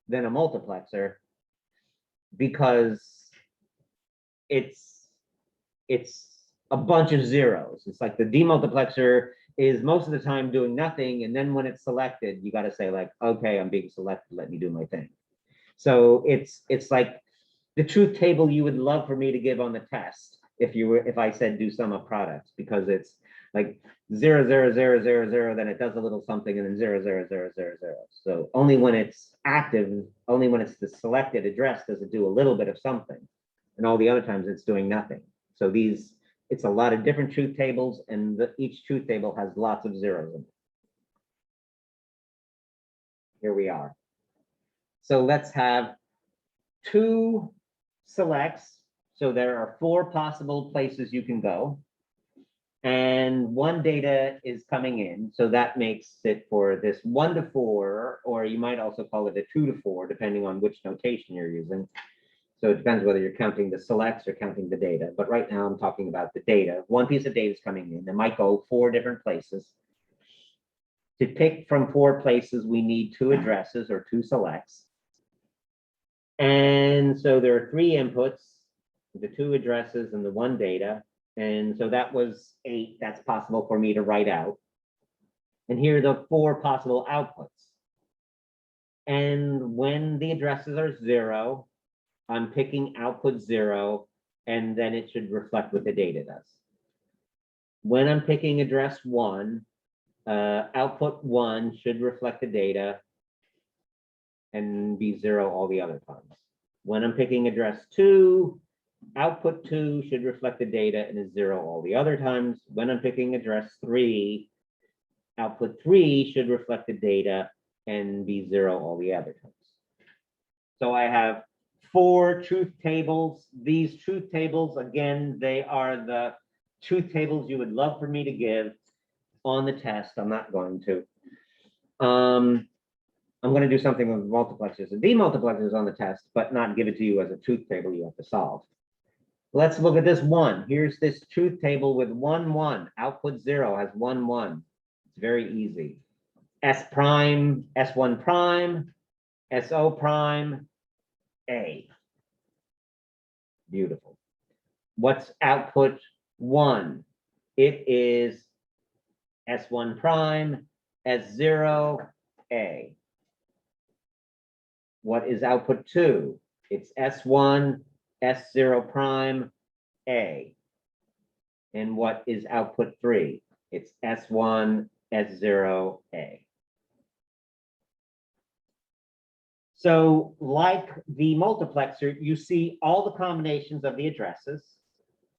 than a multiplexer, because it's a bunch of zeros. It's like the demultiplexer is most of the time doing nothing, and then when it's selected, you got to say like, okay, I'm being selected, let me do my thing. So it's like the truth table you would love for me to give on the test if I said do sum of products, because it's like 0, 0, 0, 0, 0, then it does a little something, and then 0, 0, 0, 0, 0. So only when it's active, only when it's the selected address does it do a little bit of something, and all the other times it's doing nothing. So it's a lot of different truth tables, and each truth table has lots of zeros in it. Here we are. So let's have 2 selects. So there are 4 possible places you can go, and 1 data is coming in. So that makes it for this 1 to 4, or you might also call it a 2 to 4, depending on which notation you're using. So it depends whether you're counting the selects or counting the data. But right now I'm talking about the data. 1 piece of data is coming in. It might go 4 different places. To pick from 4 places, we need 2 addresses or 2 selects. And so there are 3 inputs, the 2 addresses and the 1 data. And so that was 8. That's possible for me to write out. And here are the 4 possible outputs. And when the addresses are 0, I'm picking output 0, and then it should reflect what the data does. When I'm picking address 1, output 1 should reflect the data and be 0 all the other times. When I'm picking address 2, output 2 should reflect the data and is 0 all the other times. When I'm picking address 3, output 3 should reflect the data and be 0 all the other times. So I have 4 truth tables. These truth tables, again, they are the truth tables you would love for me to give on the test. I'm not going to. I'm going to do something with multiplexers and demultiplexers on the test, but not give it to you as a truth table you have to solve. Let's look at this 1. Here's this truth table with 1, 1. Output 0 has 1, 1. It's very easy. S prime, S1 prime, SO prime, A. Beautiful. What's output 1? It is S1 prime, S0, A. What is output 2? It's S1, S0 prime, A. And what is output 3? It's S1, S0, A. So like the multiplexer, you see all the combinations of the addresses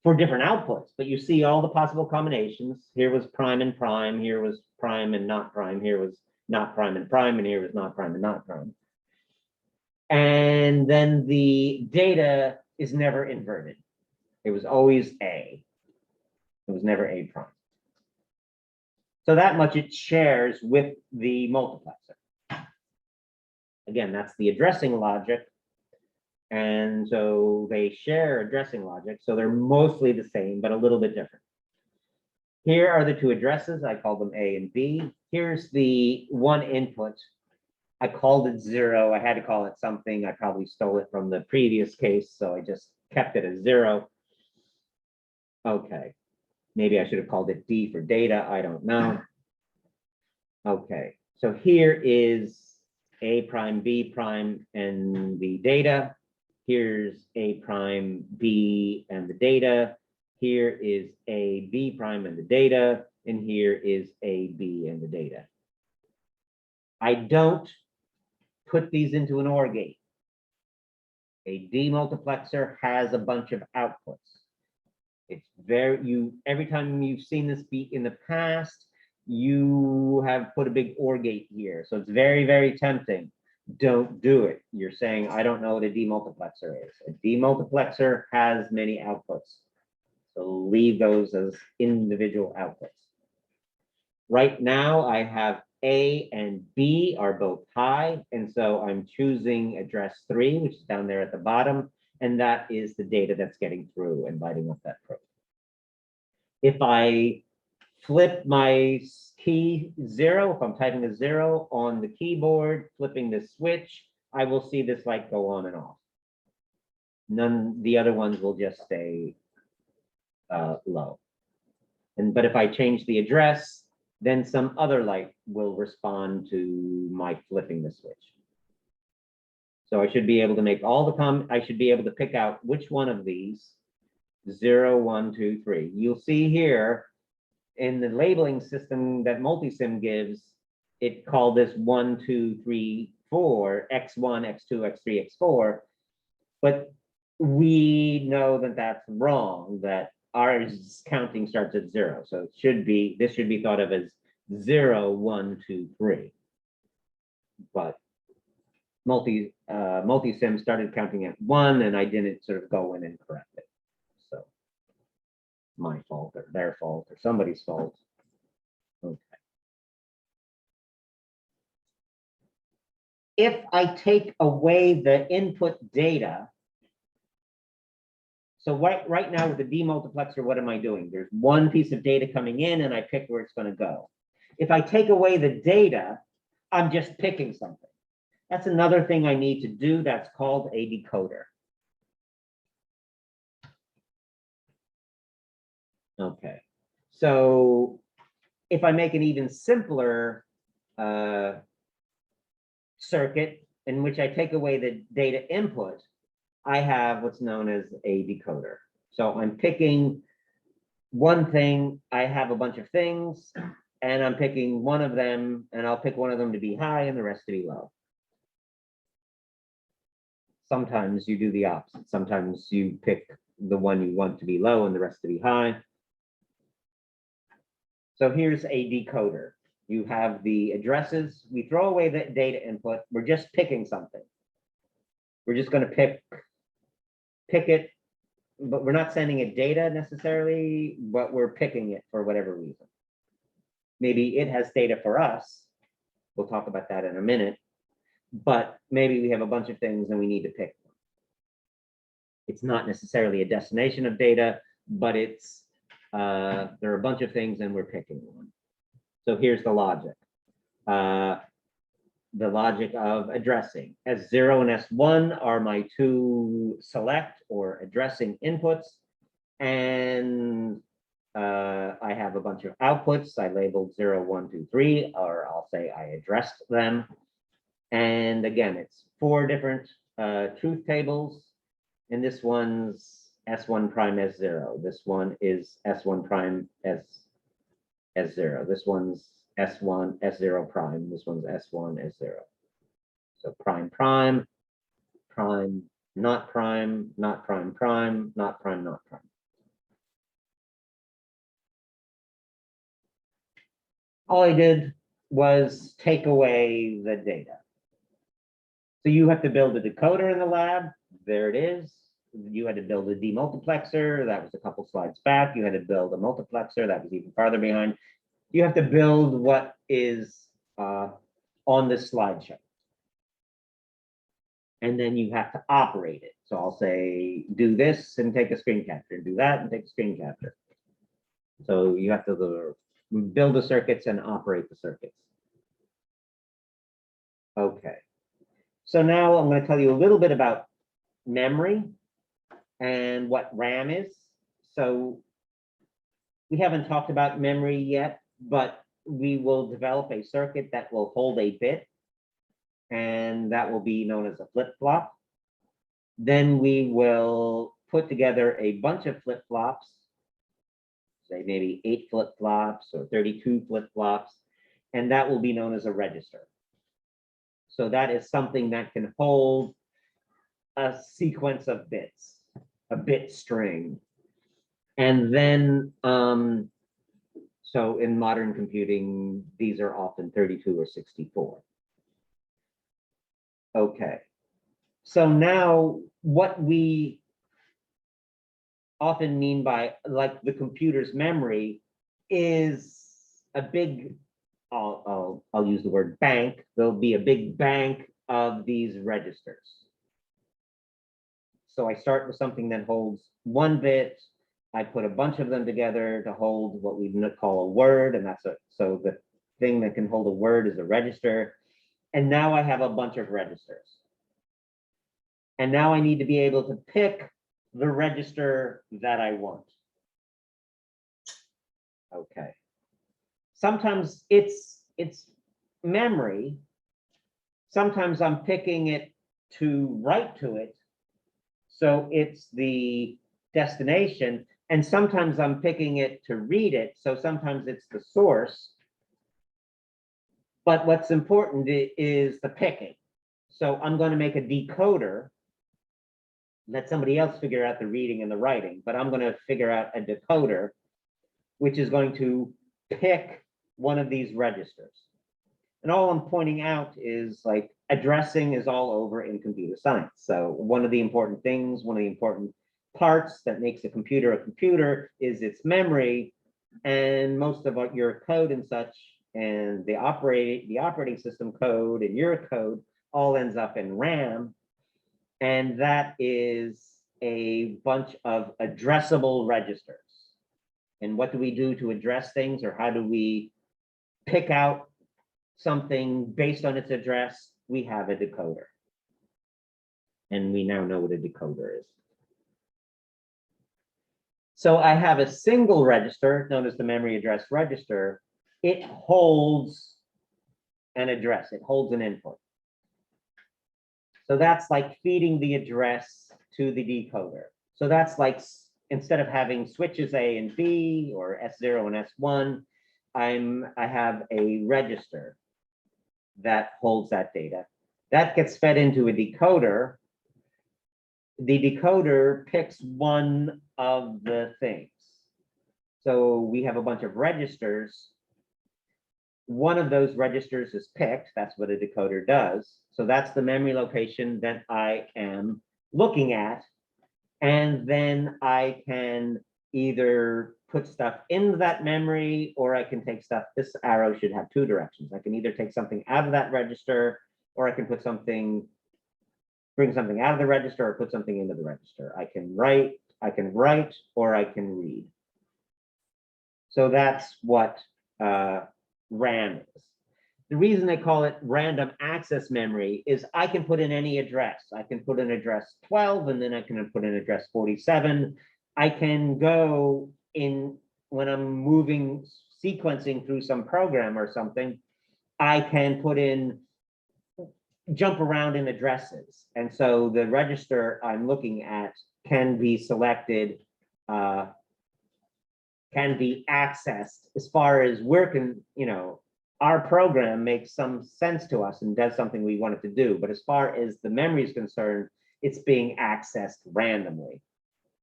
for different outputs, but you see all the possible combinations. Here was prime and prime, here was prime and not prime, here was not prime, and here was not prime and not prime. And then the data is never inverted. It was always A. It was never A prime. So that much it shares with the multiplexer. Again, that's the addressing logic. And so they share addressing logic. So they're mostly the same, but a little bit different. Here are the 2 addresses. I call them A and B. Here's the 1 input. I called it 0. I had to call it something. I probably stole it from the previous case, so I just kept it as 0. Okay. Maybe I should have called it D for data. I don't know. Okay. So here is A prime, B prime, and the data. Here's A prime, B, and the data. Here is A, B prime, and the data. And here is A, B, and the data. I don't put these into an OR gate. A demultiplexer has a bunch of outputs. It's every time you've seen this beat in the past, you have put a big OR gate here. So it's very, very tempting. Don't do it. You're saying, I don't know what a demultiplexer is. A demultiplexer has many outputs. So leave those as individual outputs. Right now, I have A and B are both high, and so I'm choosing address 3, which is down there at the bottom, and that is the data that's getting through and lighting up that probe. If I flip my key 0, if I'm typing a 0 on the keyboard, flipping this switch, I will see this light go on and off. The other ones will just stay low. But if I change the address, then some other light will respond to my flipping the switch. So I should be able to make all the I should be able to pick out which one of these, 0, 1, 2, 3. You'll see here in the labeling system that Multisim gives, it called this 1, 2, 3, 4, X1, X2, X3, X4. But we know that that's wrong, that our counting starts at 0. So it should be, this should be thought of as 0, 1, 2, 3. But Multisim started counting at 1, and I didn't sort of go in and correct it. So my fault or their fault or somebody's fault. Okay. If I take away the input data, so right now with the demultiplexer, what am I doing? There's one piece of data coming in and I pick where it's going to go. If I take away the data, I'm just picking something. That's another thing I need to do. That's called a decoder. Okay, so if I make an even simpler circuit in which I take away the data input, I have what's known as a decoder. So I'm picking one thing, I have a bunch of things, and I'm picking one of them, and I'll pick one of them to be high and the rest to be low. Sometimes you do the opposite. Sometimes you pick the one you want to be low and the rest to be high. So here's a decoder. You have the addresses. We throw away the data input. We're just picking something. We're just going to pick it, but we're not sending it data necessarily, but we're picking it for whatever reason. Maybe it has data for us. We'll talk about that in a minute. But maybe we have a bunch of things and we need to pick one. It's not necessarily a destination of data, but it's there are a bunch of things and we're picking one. So here's the logic. The logic of addressing. S0 and S1 are my two select or addressing inputs. And I have a bunch of outputs. I labeled 0, 1, 2, 3, or I'll say I addressed them. And again, it's 4 different truth tables. And this one's S1 prime S0. This one is S1 prime S0. This one's S1 S0 prime. This one's S1 S0. So prime prime, prime not prime, not prime prime, not prime not prime. All I did was take away the data. So you have to build a decoder in the lab. There it is. You had to build a demultiplexer. That was a couple slides back. You had to build a multiplexer. That was even farther behind. You have to build what is on this slideshow. And then you have to operate it. So I'll say, do this and take a screen capture, do that and take a screen capture. So you have to build the circuits and operate the circuits. Okay. So now I'm going to tell you a little bit about memory and what RAM is. So we haven't talked about memory yet, but we will develop a circuit that will hold a bit, and that will be known as a flip-flop. Then we will put together a bunch of flip-flops, say maybe 8 flip-flops or 32 flip-flops, and that will be known as a register. So that is something that can hold a sequence of bits, a bit string. And then, so in modern computing, these are often 32 or 64. Okay, so now what we often mean by like the computer's memory is a big, I'll use the word bank. There'll be a big bank of these registers. So I start with something that holds 1 bit. I put a bunch of them together to hold what we call a word, and so the thing that can hold a word is a register. And now I have a bunch of registers. And now I need to be able to pick the register that I want. Okay. Sometimes it's memory. Sometimes I'm picking it to write to it. So it's the destination. And sometimes I'm picking it to read it. So sometimes it's the source. But what's important is the picking. So I'm going to make a decoder. Let somebody else figure out the reading and the writing, but I'm going to figure out a decoder, which is going to pick one of these registers. And all I'm pointing out is like addressing is all over in computer science. So one of the important things, one of the important parts that makes a computer is its memory, and most of your code and such, and the operating system code and your code all ends up in RAM. And that is a bunch of addressable registers. And what do we do to address things, or how do we pick out something based on its address? We have a decoder. And we now know what a decoder is. So I have a single register known as the memory address register. It holds an address, it holds an input. So that's like feeding the address to the decoder. So that's like, instead of having switches A and B or S0 and S1, I have a register that holds that data. That gets fed into a decoder. The decoder picks one of the things. So we have a bunch of registers. One of those registers is picked. That's what a decoder does. So that's the memory location that I am looking at. And then I can either put stuff in that memory, or I can take stuff. This arrow should have 2 directions. I can either take something out of that register, or I can put something, bring something out of the register, or put something into the register. I can write, or I can read. So that's what RAM is. The reason they call it random access memory is I can put in any address. I can put in address 12, and then I can put in address 47. I can go in, when I'm moving, sequencing through some program or something, I can put in, jump around in addresses. And so the register I'm looking at can be selected, can be accessed as far as working, our program makes some sense to us and does something we want it to do. But as far as the memory is concerned, it's being accessed randomly.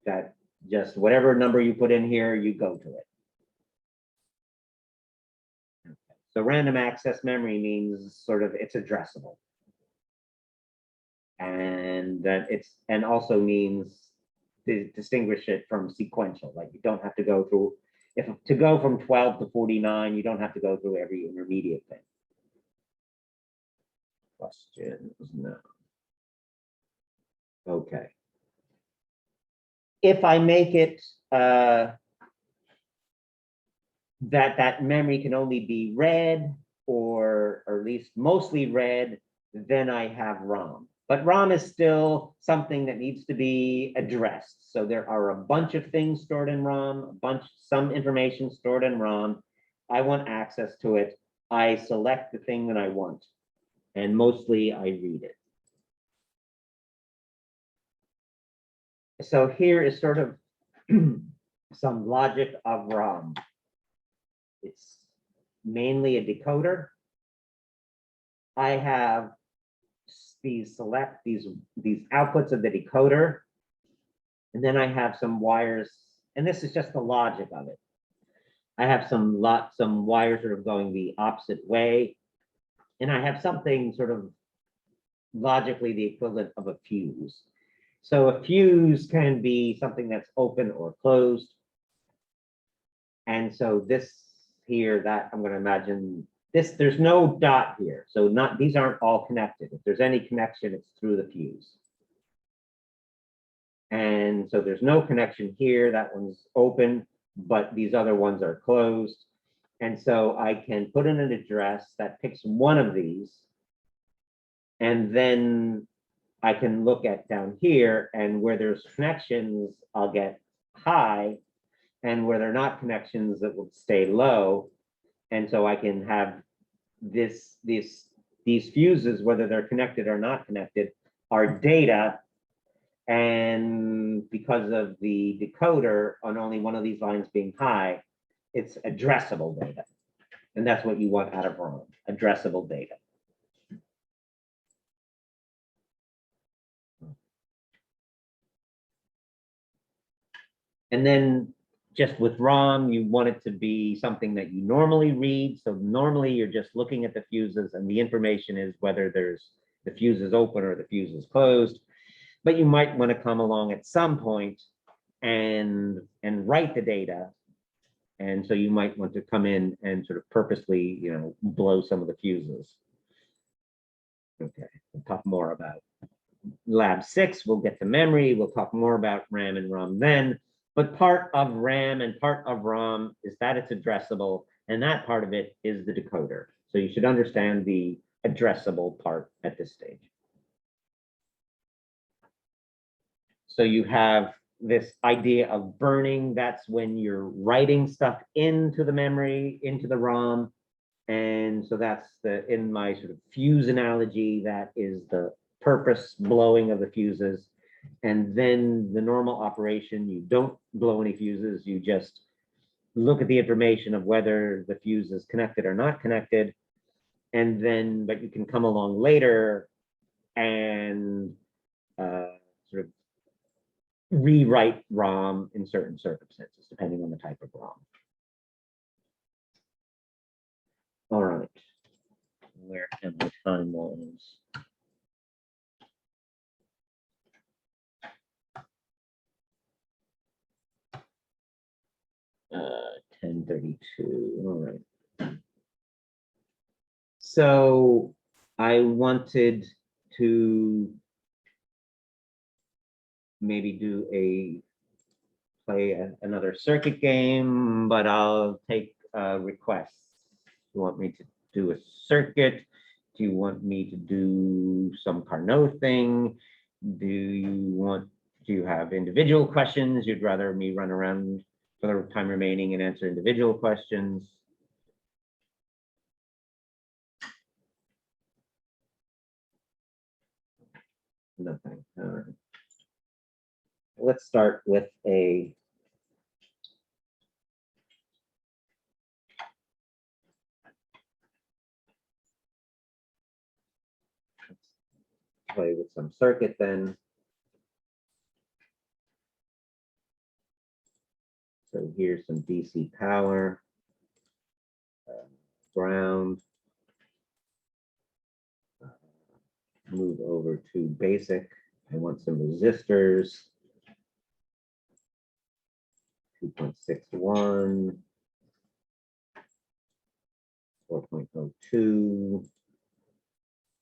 That just whatever number you put in here, you go to it. Okay. So random access memory means sort of it's addressable. And that and also means to distinguish it from sequential. Like you don't have to go through, to go from 12 to 49, you don't have to go through every intermediate thing. Questions? No. Okay. If I make it that memory can only be read, or at least mostly read, then I have ROM. But ROM is still something that needs to be addressed. So there are a bunch of things stored in ROM, some information stored in ROM. I want access to it. I select the thing that I want, and mostly I read it. So here is sort of some logic of ROM. It's mainly a decoder. I have these outputs of the decoder, and then I have some wires, and this is just the logic of it. I have some wires sort of going the opposite way, and I have something sort of logically the equivalent of a fuse. So a fuse can be something that's open or closed, and so this here, that I'm going to imagine this, there's no dot here. So not, these aren't all connected. If there's any connection, it's through the fuse. And so there's no connection here. That one's open, but these other ones are closed. And so I can put in an address that picks one of these. And then I can look at down here, and where there's connections, I'll get high. And where they're not connections, that will stay low. And so I can have these fuses, whether they're connected or not connected, are data. And because of the decoder on only one of these lines being high, it's addressable data. And that's what you want out of ROM, addressable data. And then just with ROM, you want it to be something that you normally read. So normally you're just looking at the fuses, and the information is whether there's the fuse is open or the fuse is closed. But you might want to come along at some point and write the data. And so you might want to come in and sort of purposely, blow some of the fuses. Okay, we'll talk more about lab 6. We'll get to memory. We'll talk more about RAM and ROM then. But part of RAM and part of ROM is that it's addressable, and that part of it is the decoder. So you should understand the addressable part at this stage. So you have this idea of burning. That's when you're writing stuff into the memory, into the ROM. And so that's in my sort of fuse analogy, that is the purpose blowing of the fuses. And then the normal operation, you don't blow any fuses, you just look at the information of whether the fuse is connected or not connected. And then, but you can come along later and sort of rewrite ROM in certain circumstances, depending on the type of ROM. All right, where am I time-wise? Uh, 10:32. All right. So I wanted to maybe play another circuit game, but I'll take requests. You want me to do a circuit? Do you want me to do some Carnot thing? Do you have individual questions? You'd rather me run around for the time remaining and answer individual questions? Nothing. All right. Let's start with a play with some circuit then. So here's some DC power, ground. Move over to basic. I want some resistors. 2.61, 4.02,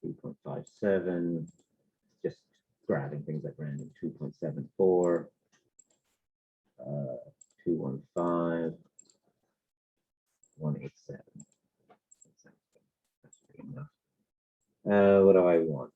3.57, just grabbing things like random, 2.74, 215, 187. That's pretty enough. What do I want?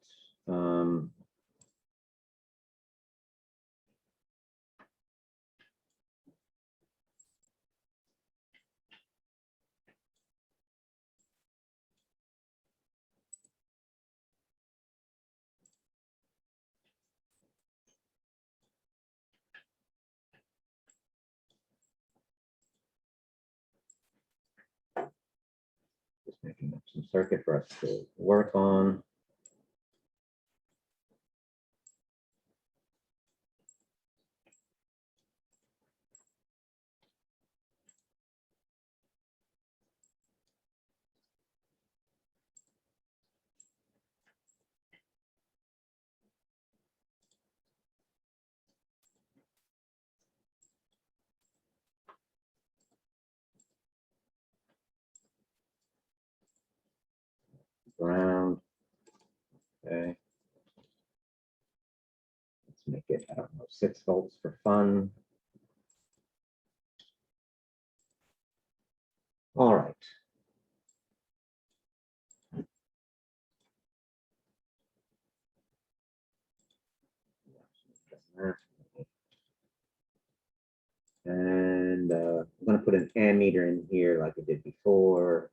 Just making up some circuit for us to work on. Okay. Let's make it, I don't know, 6 volts for fun. All right. And I'm going to put an ammeter in here like I did before.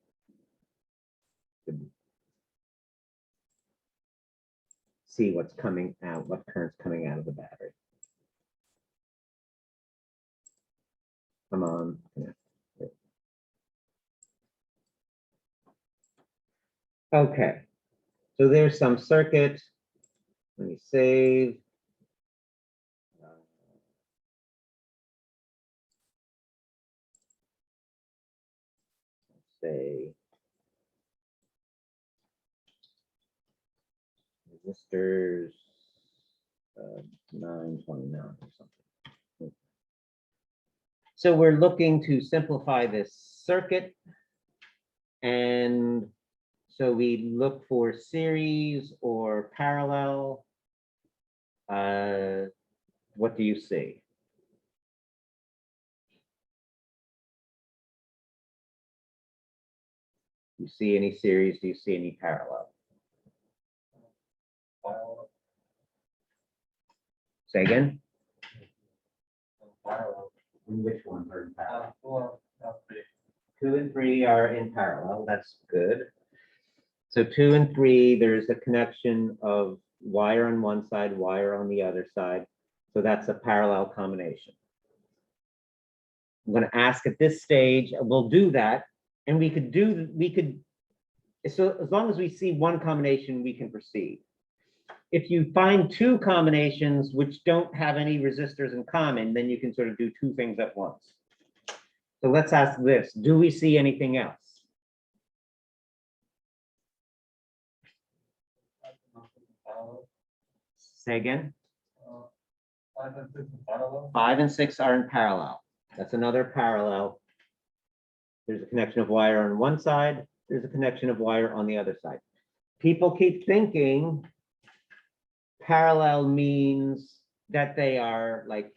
See what's coming out, what current's coming out of the battery. Come on. Yeah. Okay, so there's some circuit. Let me save. Let's say resistors 929 or something. So we're looking to simplify this circuit. And so we look for series or parallel. What do you see? Do you see any series? Do you see any parallel? Say again? Which ones are in parallel? 2 and 3 are in parallel. That's good. So 2 and 3, there's a connection of wire on one side, wire on the other side. So that's a parallel combination. I'm going to ask at this stage, we'll do that. And so as long as we see one combination, we can proceed. If you find 2 combinations which don't have any resistors in common, then you can sort of do 2 things at once. So let's ask this, do we see anything else? Say again? 5 and 6 in parallel. 5 and 6 are in parallel. That's another parallel. There's a connection of wire on one side. There's a connection of wire on the other side. People keep thinking parallel means that they are like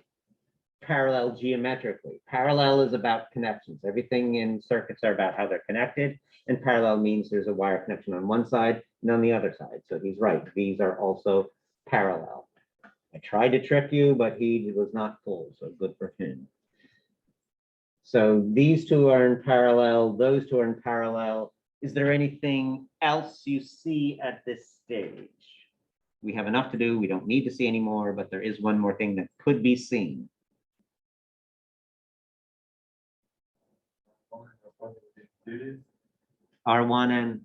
parallel geometrically. Parallel is about connections. Everything in circuits are about how they're connected. And parallel means there's a wire connection on one side and on the other side. So he's right. These are also parallel. I tried to trick you, but he was not full. So good for him. So these 2 are in parallel. Those 2 are in parallel. Is there anything else you see at this stage? We have enough to do. We don't need to see any more, but there is one more thing that could be seen. R1 and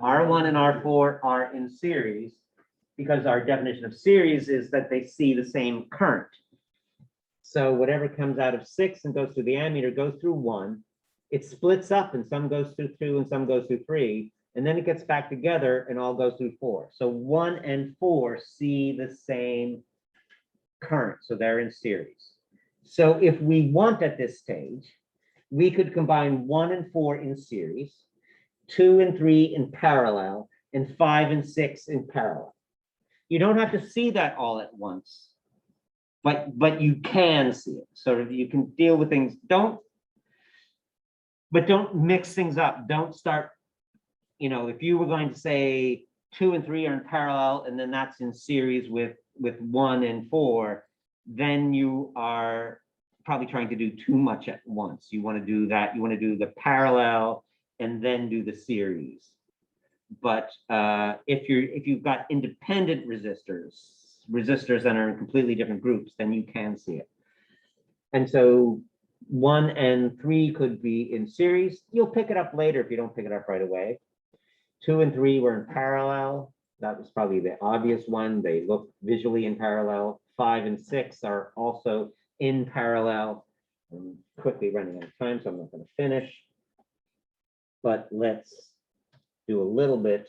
R4 are in series because our definition of series is that they see the same current. So whatever comes out of 6 and goes through the ammeter goes through 1. It splits up and some goes through 2 and some goes through 3. And then it gets back together and all goes through 4. So 1 and 4 see the same current. So they're in series. So if we want at this stage, we could combine 1 and 4 in series, 2 and 3 in parallel, and 5 and 6 in parallel. You don't have to see that all at once, but you can see it. Sort of you can deal with things. Don't mix things up. Don't start, if you were going to say 2 and 3 are in parallel, and then that's in series with 1 and 4, then you are probably trying to do too much at once. You want to do that. You want to do the parallel and then do the series. But if you've got independent resistors that are in completely different groups, then you can see it. And so 1 and 3 could be in series. You'll pick it up later if you don't pick it up right away. 2 and 3 were in parallel. That was probably the obvious one. They look visually in parallel. 5 and 6 are also in parallel. I'm quickly running out of time, so I'm not going to finish. But let's do a little bit.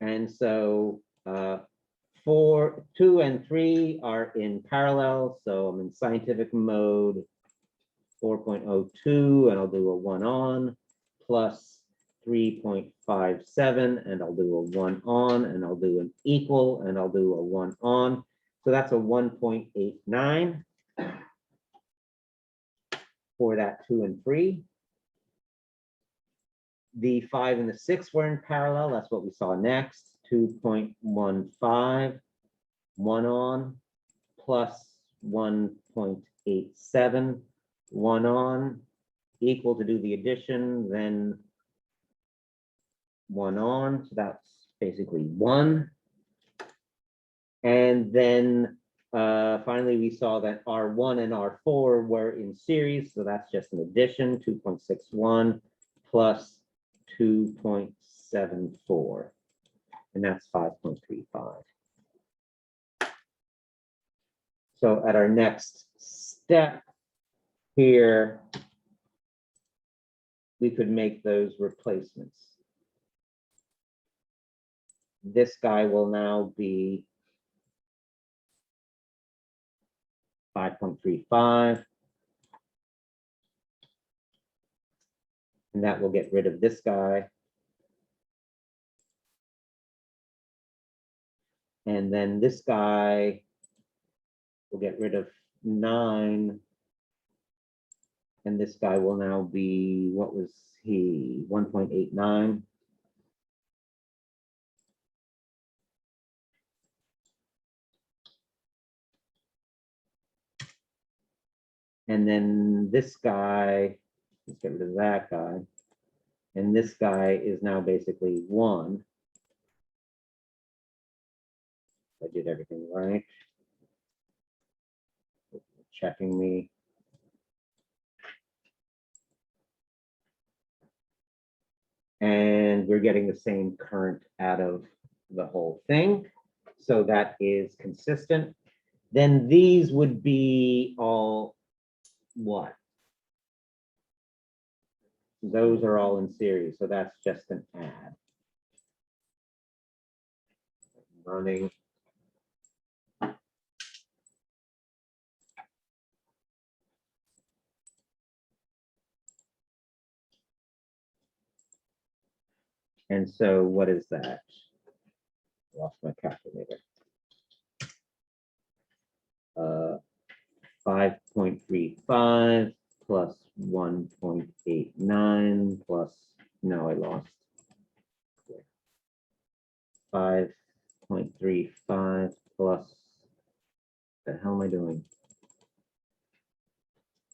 And so 2 and 3 are in parallel. So I'm in scientific mode 4.02, and I'll do a 1 on plus 3.57, and I'll do a 1 on, and I'll do an equal, and I'll do a 1 on. So that's a 1.89 for that 2 and 3. The 5 and the 6 were in parallel. That's what we saw next. 2.15, 1 on, plus 1.87, 1 on, equal to do the addition, then 1 on. So that's basically 1. And then finally, we saw that R1 and R4 were in series. So that's just an addition, 2.61 plus 2.74. And that's 5.35. So at our next step here, we could make those replacements. This guy will now be 5.35. And that will get rid of this guy. And then this guy will get rid of 9. And this guy will now be, what was he, 1.89. And then this guy, let's get rid of that guy. And this guy is now basically 1. I did everything right. Checking me. And we're getting the same current out of the whole thing. So that is consistent. Then these would be all what? Those are all in series, so that's just an add. Running. And so what is that? Lost my calculator. 5.35 plus 1.89 plus, no, I lost. 5.35 plus, the hell am I doing?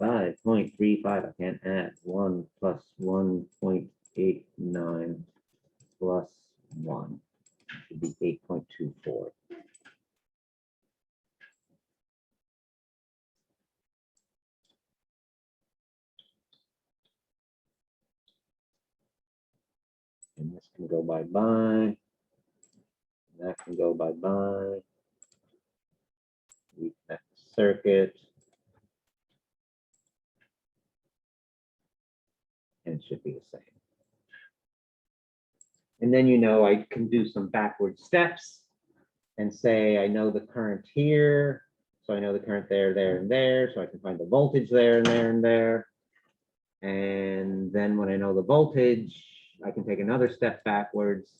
5.35, I can't add. 1 plus 1.89 plus 1 should be 8.24. And this can go bye-bye. That can go bye-bye. Reconnect the circuit. And it should be the same. And then, you know, I can do some backward steps and say, I know the current here. So I know the current there, there, and there. So I can find the voltage there and there and there. And then when I know the voltage, I can take another step backwards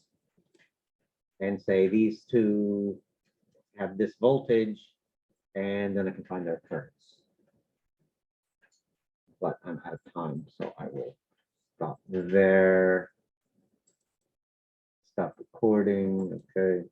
and say these two have this voltage, and then I can find their currents. But I'm out of time, so I will stop there. Stop recording, okay.